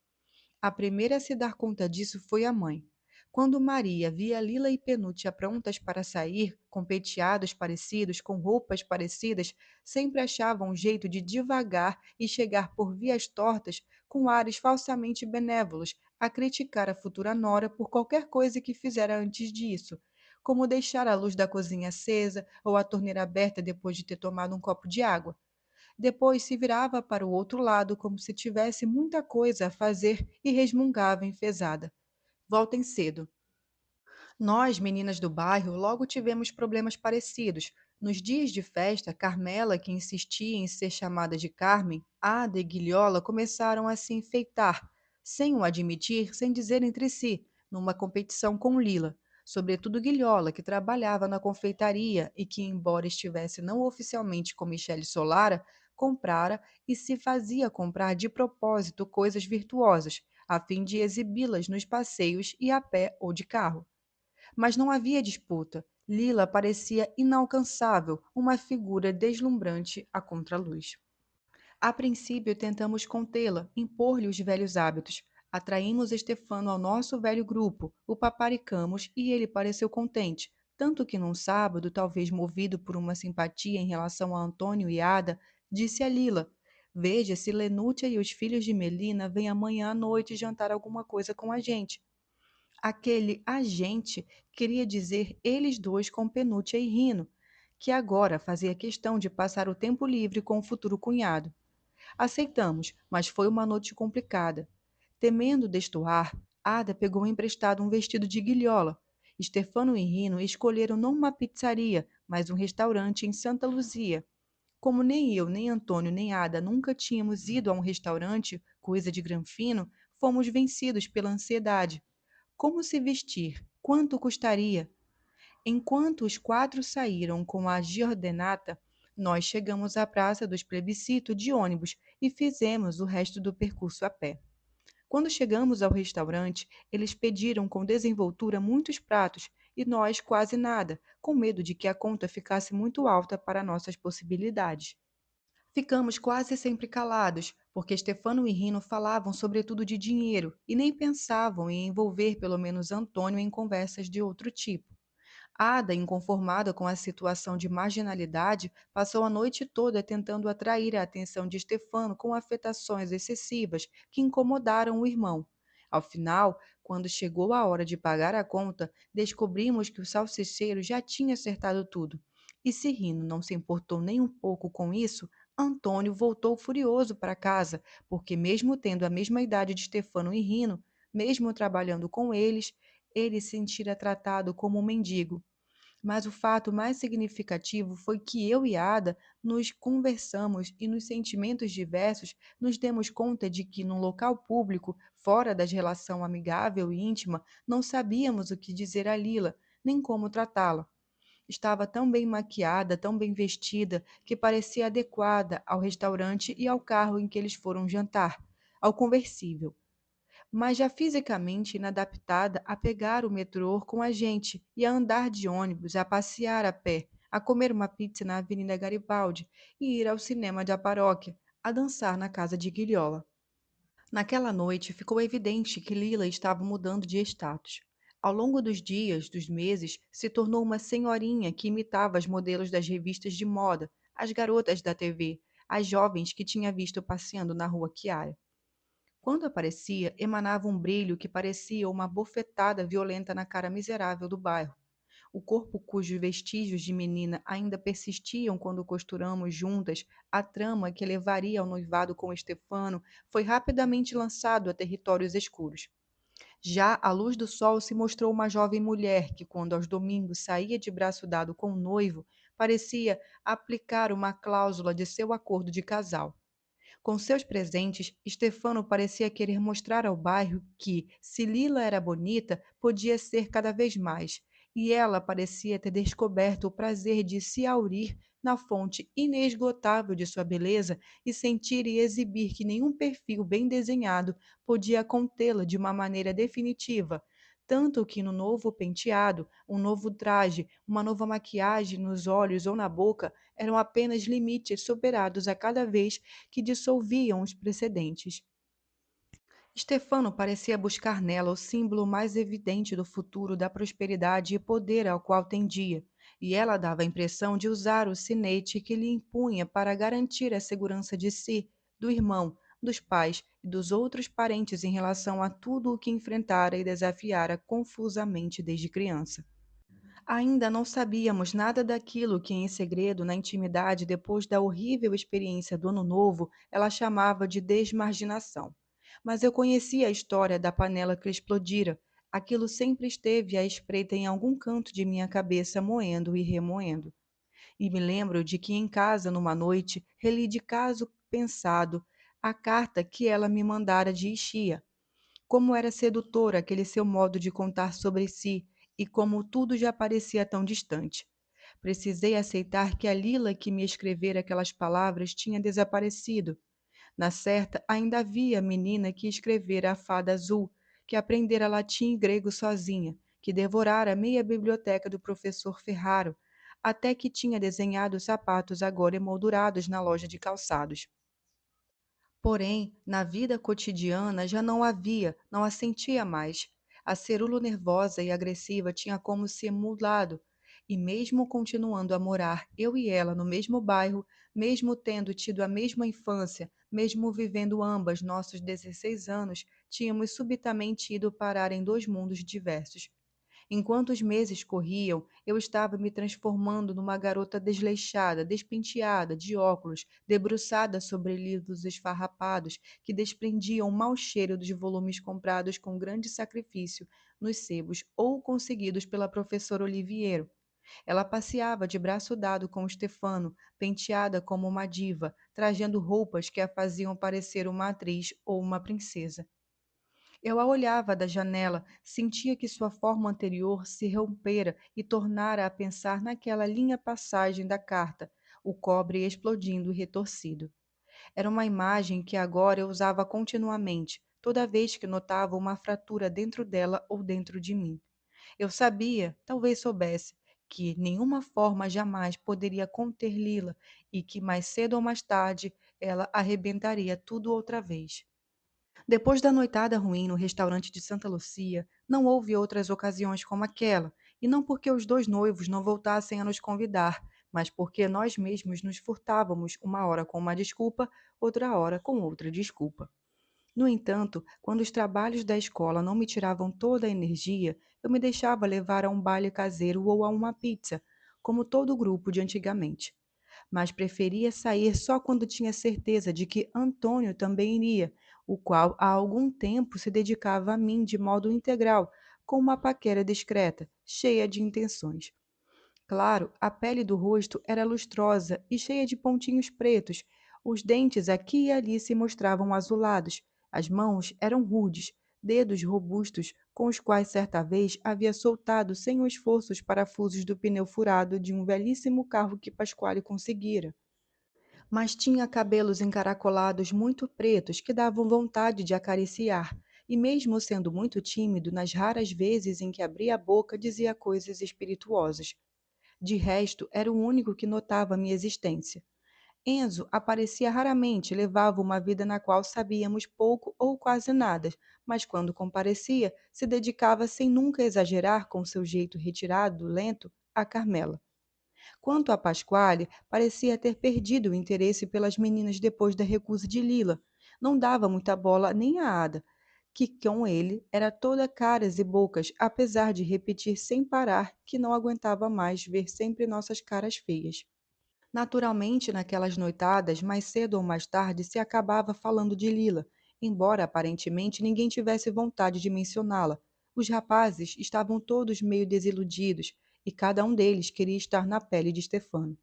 A primeira a se dar conta disso foi a mãe. Quando Maria via Lila e Penúcia prontas para sair, com penteados parecidos, com roupas parecidas, sempre achava um jeito de divagar e chegar por vias tortas, com ares falsamente benévolos, a criticar a futura nora por qualquer coisa que fizera antes disso, como deixar a luz da cozinha acesa ou a torneira aberta depois de ter tomado um copo de água. Depois se virava para o outro lado como se tivesse muita coisa a fazer e resmungava enfesada. Voltem cedo. Nós, meninas do bairro, logo tivemos problemas parecidos. Nos dias de festa, Carmela, que insistia em ser chamada de Carmen, Ada e Guilhola começaram a se enfeitar, sem o admitir, sem dizer entre si, numa competição com Lila. sobretudo Guilhola, que trabalhava na confeitaria e que, embora estivesse não oficialmente com Michele Solara, comprara e se fazia comprar de propósito coisas virtuosas, a fim de exibi-las nos passeios e a pé ou de carro. Mas não havia disputa. Lila parecia inalcançável, uma figura deslumbrante à contraluz. A princípio, tentamos contê-la, impor-lhe os velhos hábitos. Atraímos Estefano ao nosso velho grupo, o paparicamos e ele pareceu contente, tanto que num sábado, talvez movido por uma simpatia em relação a Antônio e Ada, disse a Lila: Veja se Lenúcia e os filhos de Melina vêm amanhã à noite jantar alguma coisa com a gente. Aquele agente queria dizer eles dois com Penúcia e Rino, que agora fazia questão de passar o tempo livre com o futuro cunhado. Aceitamos, mas foi uma noite complicada. Temendo destoar, Ada pegou emprestado um vestido de guilhola. Stefano e Rino escolheram não uma pizzaria, mas um restaurante em Santa Luzia. Como nem eu, nem Antônio, nem Ada nunca tínhamos ido a um restaurante, coisa de granfino, fomos vencidos pela ansiedade. Como se vestir? Quanto custaria? Enquanto os quatro saíram com a Giordenata, nós chegamos à Praça dos Plebiscito de ônibus e fizemos o resto do percurso a pé. Quando chegamos ao restaurante, eles pediram com desenvoltura muitos pratos e nós quase nada, com medo de que a conta ficasse muito alta para nossas possibilidades. Ficamos quase sempre calados, porque Stefano e Rino falavam sobretudo de dinheiro e nem pensavam em envolver pelo menos Antônio em conversas de outro tipo. Ada, inconformada com a situação de marginalidade, passou a noite toda tentando atrair a atenção de Stefano com afetações excessivas que incomodaram o irmão. Ao final, quando chegou a hora de pagar a conta, descobrimos que o salsicheiro já tinha acertado tudo. E se Rino não se importou nem um pouco com isso, Antônio voltou furioso para casa, porque mesmo tendo a mesma idade de Stefano e Rino, mesmo trabalhando com eles, ele se sentira tratado como um mendigo. Mas o fato mais significativo foi que eu e Ada nos conversamos e nos sentimentos diversos nos demos conta de que num local público, fora da relação amigável e íntima, não sabíamos o que dizer a Lila, nem como tratá-la. Estava tão bem maquiada, tão bem vestida, que parecia adequada ao restaurante e ao carro em que eles foram jantar, ao conversível, mas já fisicamente inadaptada a pegar o metrô com a gente e a andar de ônibus, a passear a pé, a comer uma pizza na Avenida Garibaldi e ir ao cinema da paróquia, a dançar na casa de Guilhola. Naquela noite ficou evidente que Lila estava mudando de status. Ao longo dos dias, dos meses, se tornou uma senhorinha que imitava os modelos das revistas de moda, as garotas da TV, as jovens que tinha visto passeando na rua Chiara. Quando aparecia, emanava um brilho que parecia uma bofetada violenta na cara miserável do bairro. O corpo cujos vestígios de menina ainda persistiam quando costuramos juntas a trama que levaria ao noivado com Estefano foi rapidamente lançado a territórios escuros. Já à luz do sol se mostrou uma jovem mulher que, quando aos domingos saía de braço dado com o noivo, parecia aplicar uma cláusula de seu acordo de casal. Com seus presentes, Stefano parecia querer mostrar ao bairro que, se Lila era bonita, podia ser cada vez mais, e ela parecia ter descoberto o prazer de se aurir na fonte inesgotável de sua beleza e sentir e exibir que nenhum perfil bem desenhado podia contê-la de uma maneira definitiva. Tanto que no novo penteado, um novo traje, uma nova maquiagem nos olhos ou na boca eram apenas limites superados a cada vez que dissolviam os precedentes. Stefano parecia buscar nela o símbolo mais evidente do futuro da prosperidade e poder ao qual tendia, e ela dava a impressão de usar o sinete que lhe impunha para garantir a segurança de si, do irmão, dos pais e dos outros parentes em relação a tudo o que enfrentara e desafiara confusamente desde criança. Ainda não sabíamos nada daquilo que, em segredo, na intimidade, depois da horrível experiência do Ano Novo, ela chamava de desmarginação. Mas eu conhecia a história da panela que explodira. Aquilo sempre esteve à espreita em algum canto de minha cabeça, moendo e remoendo. E me lembro de que em casa, numa noite, reli de caso pensado a carta que ela me mandara de Ixia. Como era sedutor aquele seu modo de contar sobre si, e como tudo já parecia tão distante. Precisei aceitar que a Lila que me escrevera aquelas palavras tinha desaparecido. Na certa, ainda havia a menina que escrevera a fada azul, que aprendera latim e grego sozinha, que devorara meia biblioteca do professor Ferraro, até que tinha desenhado sapatos agora emoldurados na loja de calçados. Porém, na vida cotidiana já não havia, não a sentia mais. A cerulo nervosa e agressiva tinha como se mudado, e mesmo continuando a morar eu e ela no mesmo bairro, mesmo tendo tido a mesma infância, mesmo vivendo ambas nossos 16 anos, tínhamos subitamente ido parar em dois mundos diversos. Enquanto os meses corriam, eu estava me transformando numa garota desleixada, despenteada, de óculos, debruçada sobre livros esfarrapados que desprendiam o mau cheiro dos volumes comprados com grande sacrifício nos sebos ou conseguidos pela professora Oliviero. Ela passeava de braço dado com Stefano, penteada como uma diva, trajando roupas que a faziam parecer uma atriz ou uma princesa. Eu a olhava da janela, sentia que sua forma anterior se rompera e tornara a pensar naquela linha passagem da carta, o cobre explodindo e retorcido. Era uma imagem que agora eu usava continuamente, toda vez que notava uma fratura dentro dela ou dentro de mim. Eu sabia, talvez soubesse, que nenhuma forma jamais poderia conter Lila e que mais cedo ou mais tarde ela arrebentaria tudo outra vez. Depois da noitada ruim no restaurante de Santa Lucia, não houve outras ocasiões como aquela, e não porque os dois noivos não voltassem a nos convidar, mas porque nós mesmos nos furtávamos uma hora com uma desculpa, outra hora com outra desculpa. No entanto, quando os trabalhos da escola não me tiravam toda a energia, eu me deixava levar a um baile caseiro ou a uma pizza, como todo o grupo de antigamente, mas preferia sair só quando tinha certeza de que Antônio também iria, o qual há algum tempo se dedicava a mim de modo integral, com uma paquera discreta, cheia de intenções. Claro, a pele do rosto era lustrosa e cheia de pontinhos pretos, os dentes aqui e ali se mostravam azulados, as mãos eram rudes, dedos robustos com os quais certa vez havia soltado sem o esforço os parafusos do pneu furado de um velhíssimo carro que Pasquale conseguira. Mas tinha cabelos encaracolados muito pretos que davam vontade de acariciar, e mesmo sendo muito tímido, nas raras vezes em que abria a boca dizia coisas espirituosas. De resto, era o único que notava minha existência. Enzo aparecia raramente, levava uma vida na qual sabíamos pouco ou quase nada, mas quando comparecia, se dedicava sem nunca exagerar com seu jeito retirado, lento, a Carmela. Quanto a Pasquale, parecia ter perdido o interesse pelas meninas depois da recusa de Lila. Não dava muita bola nem a Ada, que com ele era toda caras e bocas, apesar de repetir sem parar que não aguentava mais ver sempre nossas caras feias. Naturalmente, naquelas noitadas, mais cedo ou mais tarde, se acabava falando de Lila, embora aparentemente ninguém tivesse vontade de mencioná-la. Os rapazes estavam todos meio desiludidos e cada um deles queria estar na pele de Stefano.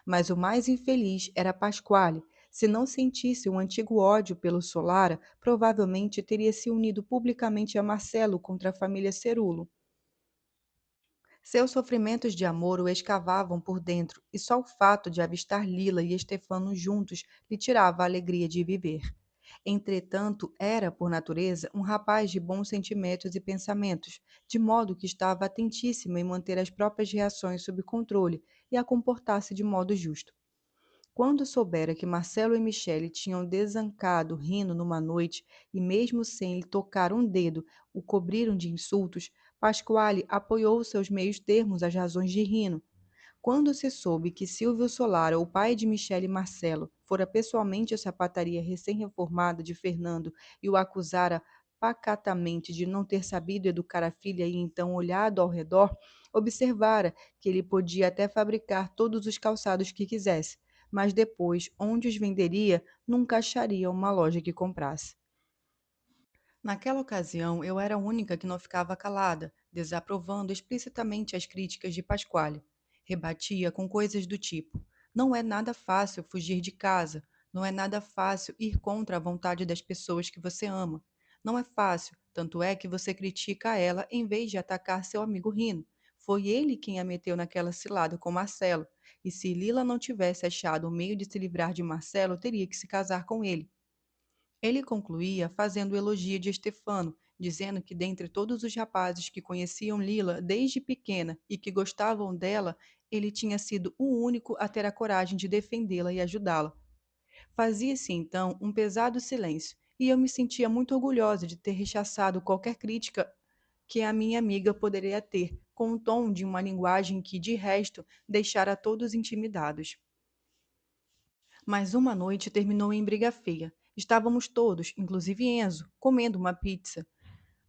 Mas o mais infeliz era Pasquale. Se não sentisse um antigo ódio pelo Solara, provavelmente teria se unido publicamente a Marcelo contra a família Cerulo. Seus sofrimentos de amor o escavavam por dentro, e só o fato de avistar Lila e Estefano juntos lhe tirava a alegria de viver. Entretanto, era, por natureza, um rapaz de bons sentimentos e pensamentos, de modo que estava atentíssimo em manter as próprias reações sob controle e a comportar-se de modo justo. Quando soubera que Marcelo e Michele tinham desancado rindo numa noite e, mesmo sem lhe tocar um dedo, o cobriram de insultos, Pasquale apoiou seus meios termos às razões de Rino. Quando se soube que Silvio Solara, o pai de Michele e Marcelo, fora pessoalmente à sapataria recém-reformada de Fernando e o acusara pacatamente de não ter sabido educar a filha e então olhado ao redor, observara que ele podia até fabricar todos os calçados que quisesse, mas depois, onde os venderia, nunca acharia uma loja que comprasse. Naquela ocasião, eu era a única que não ficava calada, desaprovando explicitamente as críticas de Pasquale. Rebatia com coisas do tipo: não é nada fácil fugir de casa, não é nada fácil ir contra a vontade das pessoas que você ama. Não é fácil, Tanto é que você critica ela em vez de atacar seu amigo Rino. Foi ele quem a meteu naquela cilada com Marcelo. E se Lila não tivesse achado um meio de se livrar de Marcelo, teria que se casar com ele. Ele concluía fazendo o elogio de Stefano, dizendo que dentre todos os rapazes que conheciam Lila desde pequena e que gostavam dela, ele tinha sido o único a ter a coragem de defendê-la e ajudá-la. Fazia-se então um pesado silêncio, e eu me sentia muito orgulhosa de ter rechaçado qualquer crítica que a minha amiga poderia ter, com o tom de uma linguagem que, de resto, deixara todos intimidados. Mas uma noite terminou em briga feia. Estávamos todos, inclusive Enzo, comendo uma pizza,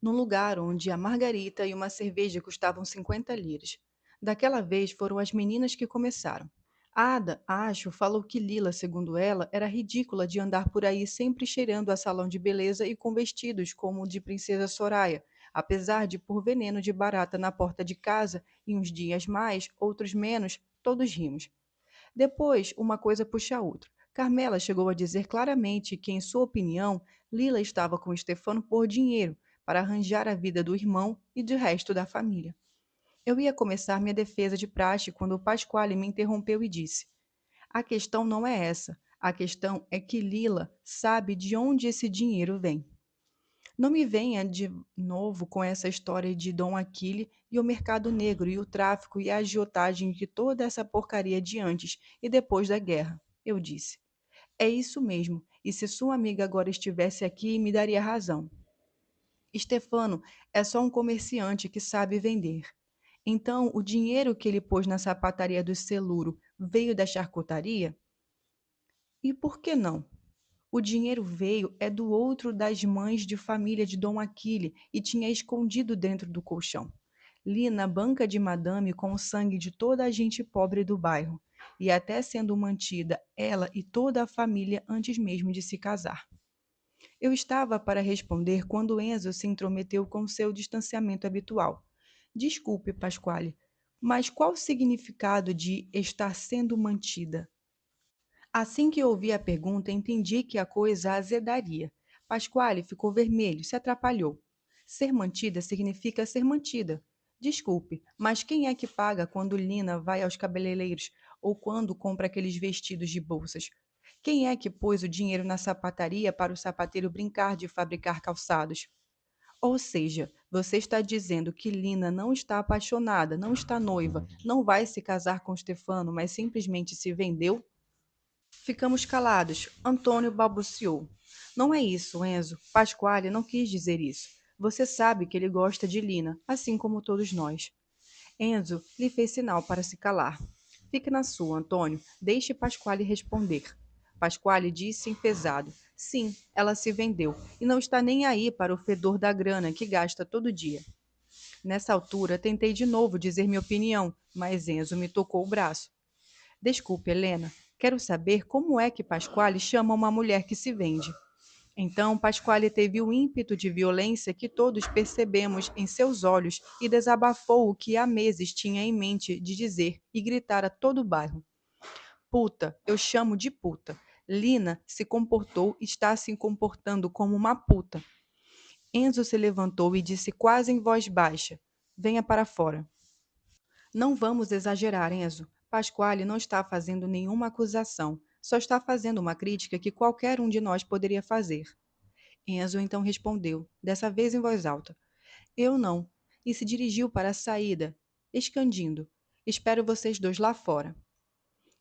num lugar onde a margarita e uma cerveja custavam 50 liras. Daquela vez foram as meninas que começaram. Ada, acho, falou que Lila, segundo ela, era ridícula de andar por aí sempre cheirando a salão de beleza e com vestidos como o de princesa Soraya, apesar de pôr veneno de barata na porta de casa e uns dias mais, outros menos, todos rimos. Depois, uma coisa puxa a outra. Carmela chegou a dizer claramente que, em sua opinião, Lila estava com Stefano por dinheiro, para arranjar a vida do irmão e do resto da família. Eu ia começar minha defesa de praxe quando o Pasquale me interrompeu e disse: A questão não é essa. A questão é que Lila sabe de onde esse dinheiro vem. Não me venha de novo com essa história de Dom Aquile e o mercado negro e o tráfico e a agiotagem de toda essa porcaria de antes e depois da guerra, eu disse. É isso mesmo, e se sua amiga agora estivesse aqui, me daria razão. Stefano é só um comerciante que sabe vender. Então, o dinheiro que ele pôs na sapataria do Celuro veio da charcutaria? E por que não? O dinheiro veio é do outro das mães de família de Dom Aquile e tinha escondido dentro do colchão. Li na banca de madame com o sangue de toda a gente pobre do bairro, e até sendo mantida ela e toda a família antes mesmo de se casar. Eu estava para responder quando Enzo se intrometeu com seu distanciamento habitual. Desculpe, Pasquale, mas qual o significado de estar sendo mantida? Assim que ouvi a pergunta, entendi que a coisa azedaria. Pasquale ficou vermelho, se atrapalhou. Ser mantida significa ser mantida. Desculpe, mas quem é que paga quando Lina vai aos cabeleireiros ou quando compra aqueles vestidos de bolsas? Quem é que pôs o dinheiro na sapataria para o sapateiro brincar de fabricar calçados? Ou seja, você está dizendo que Lina não está apaixonada, não está noiva, não vai se casar com Stefano, mas simplesmente se vendeu? Ficamos calados. Antônio balbuciou. Não é isso, Enzo. Pasquale não quis dizer isso. Você sabe que ele gosta de Lina, assim como todos nós. Enzo lhe fez sinal para se calar. Fique na sua, Antônio. Deixe Pasquale responder. Pasquale disse enfesado. Sim, ela se vendeu e não está nem aí para o fedor da grana que gasta todo dia. Nessa altura, tentei de novo dizer minha opinião, mas Enzo me tocou o braço. Desculpe, Helena. Quero saber como é que Pasquale chama uma mulher que se vende. Então, Pasquale teve o ímpeto de violência que todos percebemos em seus olhos e desabafou o que há meses tinha em mente de dizer e gritar a todo o bairro. Puta, eu chamo de puta. Lina se comportou e está se comportando como uma puta. Enzo se levantou e disse quase em voz baixa: Venha para fora. Não vamos exagerar, Enzo. Pasquale não está fazendo nenhuma acusação, só está fazendo uma crítica que qualquer um de nós poderia fazer. Enzo então respondeu, dessa vez em voz alta: Eu não, e se dirigiu para a saída, escandindo: Espero vocês dois lá fora.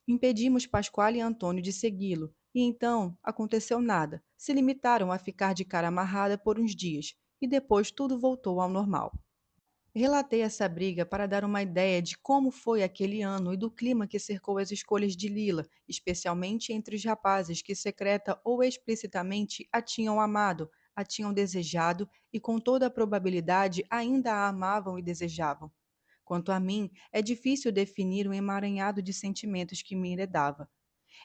Impedimos Pasquale e Antônio de segui-lo, e então aconteceu nada. Se limitaram a ficar de cara amarrada por uns dias, e depois tudo voltou ao normal. Relatei essa briga para dar uma ideia de como foi aquele ano e do clima que cercou as escolhas de Lila, especialmente entre os rapazes que secreta ou explicitamente a tinham amado, a tinham desejado e com toda a probabilidade ainda a amavam e desejavam. Quanto a mim, é difícil definir o emaranhado de sentimentos que me heredava.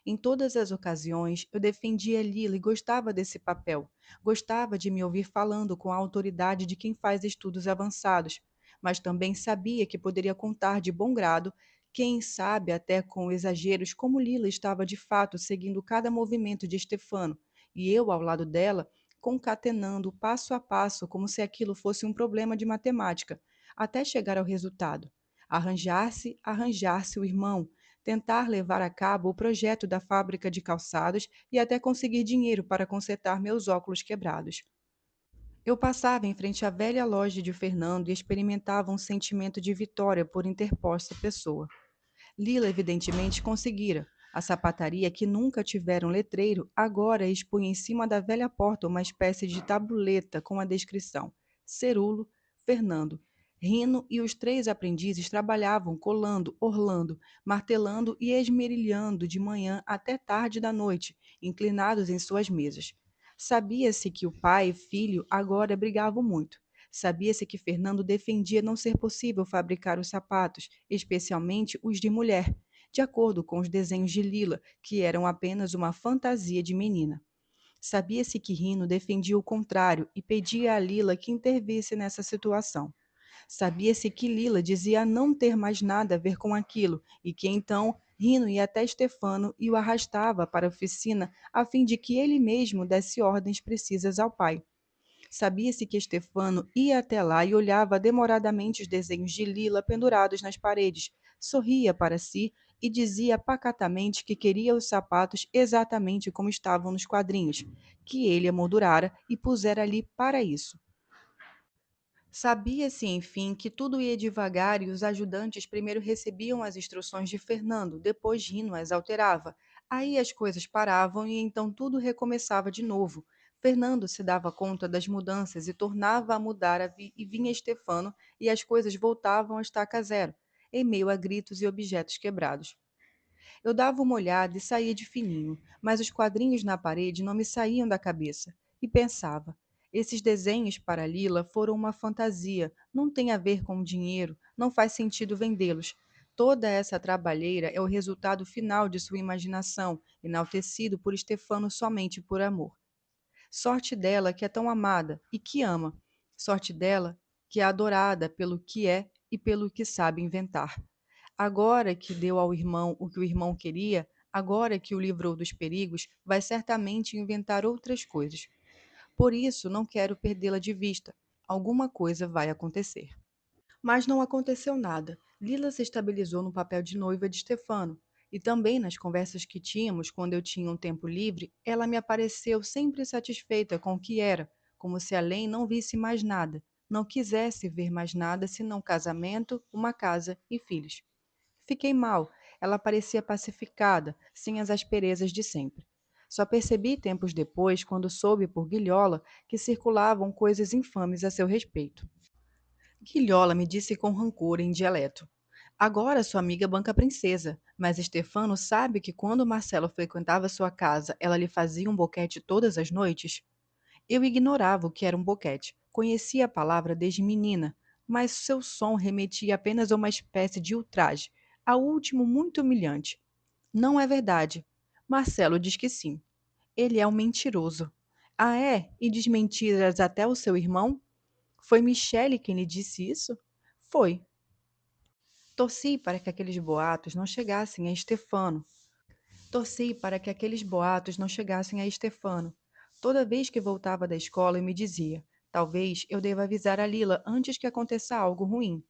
Em todas as ocasiões, eu defendia Lila e gostava desse papel. Gostava de me ouvir falando com a autoridade de quem faz estudos avançados, mas também sabia que poderia contar de bom grado, quem sabe até com exageros, como Lila estava de fato seguindo cada movimento de Stefano, e eu, ao lado dela, concatenando passo a passo como se aquilo fosse um problema de matemática, até chegar ao resultado. Arranjar-se o irmão, tentar levar a cabo o projeto da fábrica de calçados e até conseguir dinheiro para consertar meus óculos quebrados. Eu passava em frente à velha loja de Fernando e experimentava um sentimento de vitória por interposta pessoa. Lila evidentemente conseguira. A sapataria, que nunca tivera um letreiro, agora expunha em cima da velha porta uma espécie de tabuleta com a descrição: Cerulo, Fernando. Rino e os três aprendizes trabalhavam colando, orlando, martelando e esmerilhando de manhã até tarde da noite, inclinados em suas mesas. Sabia-se que o pai e filho agora brigavam muito. Sabia-se que Fernando defendia não ser possível fabricar os sapatos, especialmente os de mulher, de acordo com os desenhos de Lila, que eram apenas uma fantasia de menina. Sabia-se que Rino defendia o contrário e pedia a Lila que intervisse nessa situação. Sabia-se que Lila dizia não ter mais nada a ver com aquilo e que então Rino ia até Stefano e o arrastava para a oficina a fim de que ele mesmo desse ordens precisas ao pai. Sabia-se que Stefano ia até lá e olhava demoradamente os desenhos de Lila pendurados nas paredes, sorria para si e dizia pacatamente que queria os sapatos exatamente como estavam nos quadrinhos, que ele emoldurara e pusera ali para isso. Sabia-se, enfim, que tudo ia devagar e os ajudantes primeiro recebiam as instruções de Fernando, depois Rino as alterava. Aí as coisas paravam e então tudo recomeçava de novo. Fernando se dava conta das mudanças e tornava a mudar e vinha Stefano e as coisas voltavam a estaca zero, em meio a gritos e objetos quebrados. Eu dava uma olhada e saía de fininho, mas os quadrinhos na parede não me saíam da cabeça. E pensava: esses desenhos para Lila foram uma fantasia, não tem a ver com dinheiro, não faz sentido vendê-los. Toda essa trabalheira é o resultado final de sua imaginação, enaltecido por Stefano somente por amor. Sorte dela que é tão amada e que ama. Sorte dela que é adorada pelo que é e pelo que sabe inventar. Agora que deu ao irmão o que o irmão queria, agora que o livrou dos perigos, vai certamente inventar outras coisas. Por isso, não quero perdê-la de vista. Alguma coisa vai acontecer. Mas não aconteceu nada. Lila se estabilizou no papel de noiva de Stefano. E também nas conversas que tínhamos quando eu tinha um tempo livre, ela me apareceu sempre satisfeita com o que era, como se além não visse mais nada, não quisesse ver mais nada senão casamento, uma casa e filhos. Fiquei mal. Ela parecia pacificada, sem as asperezas de sempre. Só percebi tempos depois, quando soube por Guilhola que circulavam coisas infames a seu respeito. Guilhola me disse com rancor em dialeto. Agora sua amiga banca a princesa, mas Stefano sabe que quando Marcelo frequentava sua casa, ela lhe fazia um boquete todas as noites? Eu ignorava o que era um boquete. Conhecia a palavra desde menina, mas seu som remetia apenas a uma espécie de ultraje, a último muito humilhante. Não é verdade. Marcelo diz que sim. Ele é um mentiroso. Ah, é? E diz mentiras até o seu irmão? Foi Michele quem lhe disse isso? Foi. Torci para que aqueles boatos não chegassem a Stefano. Torci para que aqueles boatos não chegassem a Stefano. Toda vez que voltava da escola, eu me dizia: talvez eu deva avisar a Lila antes que aconteça algo ruim.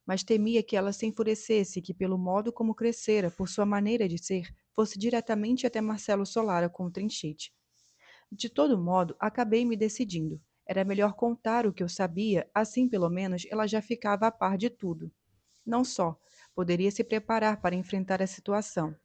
Mas temia que ela se enfurecesse e que, pelo modo como crescera, por sua maneira de ser, fosse diretamente até Marcelo Solara com o trinchete. De todo modo, acabei me decidindo. Era melhor contar o que eu sabia, assim pelo menos ela já ficava a par de tudo. Não só, poderia se preparar para enfrentar a situação.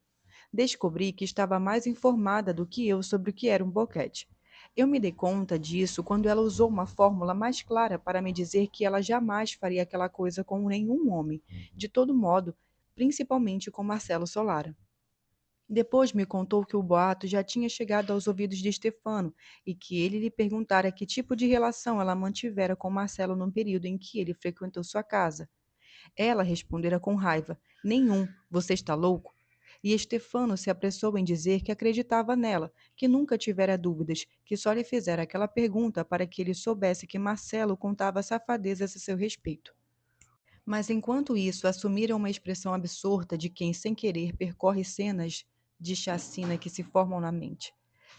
Descobri que estava mais informada do que eu sobre o que era um boquete. Eu me dei conta disso quando ela usou uma fórmula mais clara para me dizer que ela jamais faria aquela coisa com nenhum homem, de todo modo, principalmente com Marcelo Solara. Depois me contou que o boato já tinha chegado aos ouvidos de Stefano e que ele lhe perguntara que tipo de relação ela mantivera com Marcelo no período em que ele frequentou sua casa. Ela respondera com raiva: nenhum, você está louco? E Estefano se apressou em dizer que acreditava nela, que nunca tivera dúvidas, que só lhe fizera aquela pergunta para que ele soubesse que Marcelo contava safadezas a seu respeito. Mas enquanto isso, assumiram uma expressão absurda de quem, sem querer, percorre cenas de chacina que se formam na mente.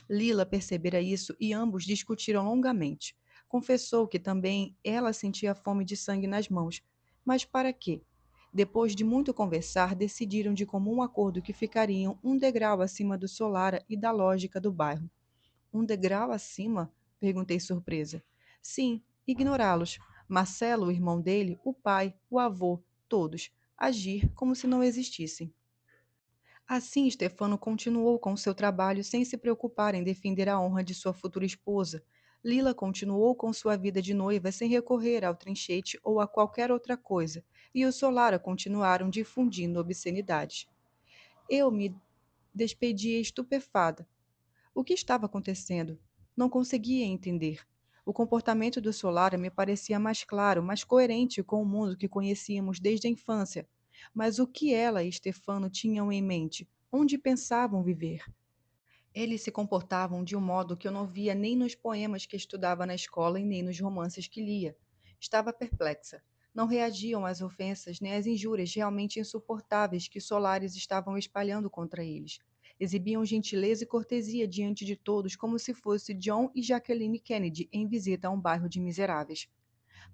Lila percebera isso e ambos discutiram longamente. Confessou que também ela sentia fome de sangue nas mãos. Mas para quê? Depois de muito conversar, decidiram de comum acordo que ficariam um degrau acima do Solara e da lógica do bairro. Um degrau acima? Perguntei surpresa. Sim, ignorá-los. Marcelo, o irmão dele, o pai, o avô, todos. Agir como se não existissem. Assim, Stefano continuou com seu trabalho sem se preocupar em defender a honra de sua futura esposa. Lila continuou com sua vida de noiva sem recorrer ao trinchete ou a qualquer outra coisa, e os Solara continuaram difundindo obscenidades. Eu me despedia estupefada. O que estava acontecendo? Não conseguia entender. O comportamento do Solara me parecia mais claro, mais coerente com o mundo que conhecíamos desde a infância. Mas o que ela e Stefano tinham em mente? Onde pensavam viver? Eles se comportavam de um modo que eu não via nem nos poemas que estudava na escola e nem nos romances que lia. Estava perplexa. Não reagiam às ofensas nem às injúrias realmente insuportáveis que Solares estavam espalhando contra eles. Exibiam gentileza e cortesia diante de todos como se fosse John e Jacqueline Kennedy em visita a um bairro de miseráveis.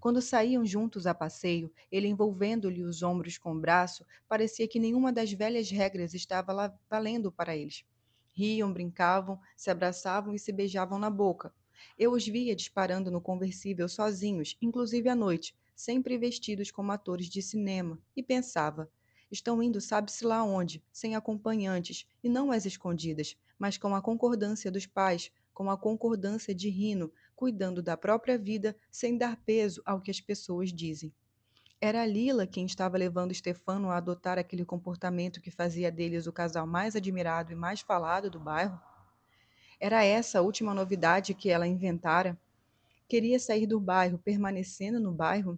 Quando saíam juntos a passeio, ele envolvendo-lhe os ombros com o braço, parecia que nenhuma das velhas regras estava lá valendo para eles. Riam, brincavam, se abraçavam e se beijavam na boca. Eu os via disparando no conversível sozinhos, inclusive à noite, sempre vestidos como atores de cinema, e pensava: estão indo sabe-se lá onde, sem acompanhantes, e não às escondidas, mas com a concordância dos pais, com a concordância de Rino, cuidando da própria vida sem dar peso ao que as pessoas dizem. Era Lila quem estava levando Stefano a adotar aquele comportamento que fazia deles o casal mais admirado e mais falado do bairro? Era essa a última novidade que ela inventara? Queria sair do bairro, permanecendo no bairro?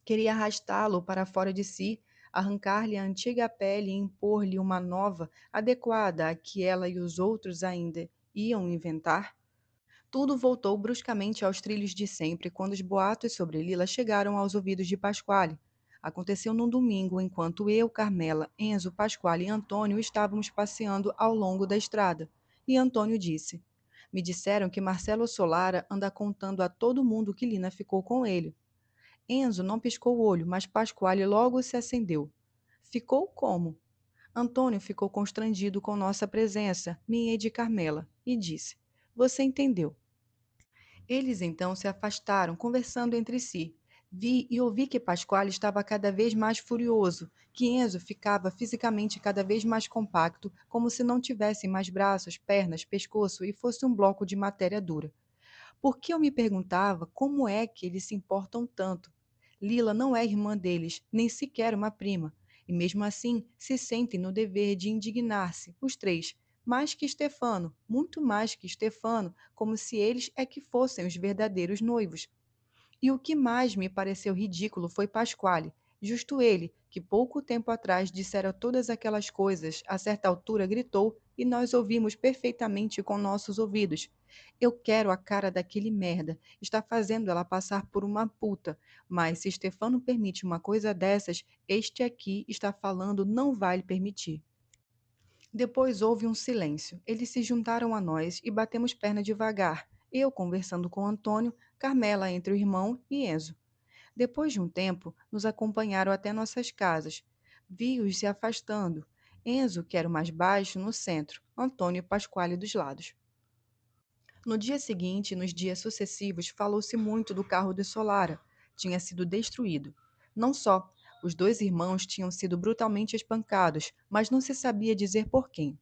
Queria arrastá-lo para fora de si, arrancar-lhe a antiga pele e impor-lhe uma nova, adequada à que ela e os outros ainda iam inventar? Tudo voltou bruscamente aos trilhos de sempre quando os boatos sobre Lila chegaram aos ouvidos de Pasquale. Aconteceu num domingo, enquanto eu, Carmela, Enzo, Pasquale e Antônio estávamos passeando ao longo da estrada. E Antônio disse: me disseram que Marcelo Solara anda contando a todo mundo que Lina ficou com ele. Enzo não piscou o olho, mas Pasquale logo se acendeu. Ficou como? Antônio ficou constrangido com nossa presença, minha e de Carmela, e disse: você entendeu. Eles então se afastaram, conversando entre si. Vi e ouvi que Pasquale estava cada vez mais furioso, que Enzo ficava fisicamente cada vez mais compacto, como se não tivesse mais braços, pernas, pescoço e fosse um bloco de matéria dura. Por que eu me perguntava como é que eles se importam tanto? Lila não é irmã deles, nem sequer uma prima, e mesmo assim se sentem no dever de indignar-se, os três, mais que Stefano, muito mais que Stefano, como se eles é que fossem os verdadeiros noivos. E o que mais me pareceu ridículo foi Pasquale, justo ele, que pouco tempo atrás dissera todas aquelas coisas, a certa altura gritou e nós ouvimos perfeitamente com nossos ouvidos. Eu quero a cara daquele merda, está fazendo ela passar por uma puta, mas se Stefano permite uma coisa dessas, este aqui está falando não vai lhe permitir. Depois houve um silêncio. Eles se juntaram a nós e batemos perna devagar. Eu conversando com Antônio, Carmela entre o irmão e Enzo. Depois de um tempo, nos acompanharam até nossas casas. Vi-os se afastando. Enzo, que era o mais baixo, no centro, Antônio e Pasquale dos lados. No dia seguinte e nos dias sucessivos, falou-se muito do carro de Solara. Tinha sido destruído. Não só. Os dois irmãos tinham sido brutalmente espancados, mas não se sabia dizer por quem.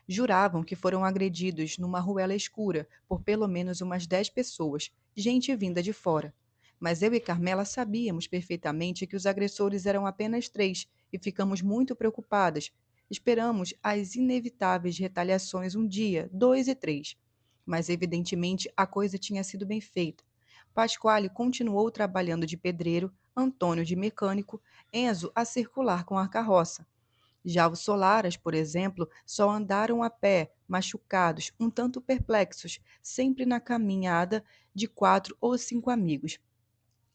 Juravam que foram agredidos numa ruela escura por pelo menos umas 10 pessoas, gente vinda de fora. Mas eu e Carmela sabíamos perfeitamente que os agressores eram apenas 3 e ficamos muito preocupadas. Esperamos as inevitáveis retaliações um dia, 2 e 3. Mas evidentemente a coisa tinha sido bem feita. Pasquale continuou trabalhando de pedreiro, Antônio de mecânico, Enzo a circular com a carroça. Já os Solaras, por exemplo, só andaram a pé, machucados, um tanto perplexos, sempre na caminhada de 4 ou 5 amigos.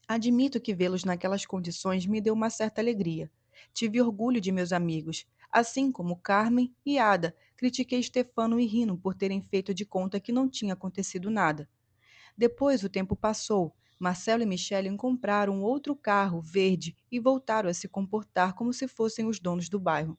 Admito que vê-los naquelas condições me deu uma certa alegria. Tive orgulho de meus amigos. Assim como Carmen e Ada, critiquei Stefano e Rino por terem feito de conta que não tinha acontecido nada. Depois o tempo passou. Marcelo e Michele compraram outro carro verde e voltaram a se comportar como se fossem os donos do bairro.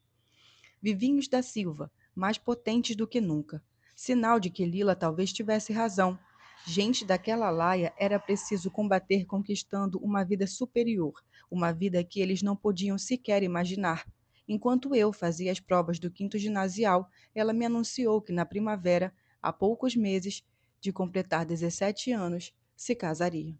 Vivinhos da Silva, mais potentes do que nunca. Sinal de que Lila talvez tivesse razão. Gente daquela laia era preciso combater conquistando uma vida superior, uma vida que eles não podiam sequer imaginar. Enquanto eu fazia as provas do quinto ginasial, ela me anunciou que na primavera, há poucos meses de completar 17 anos, se casaria.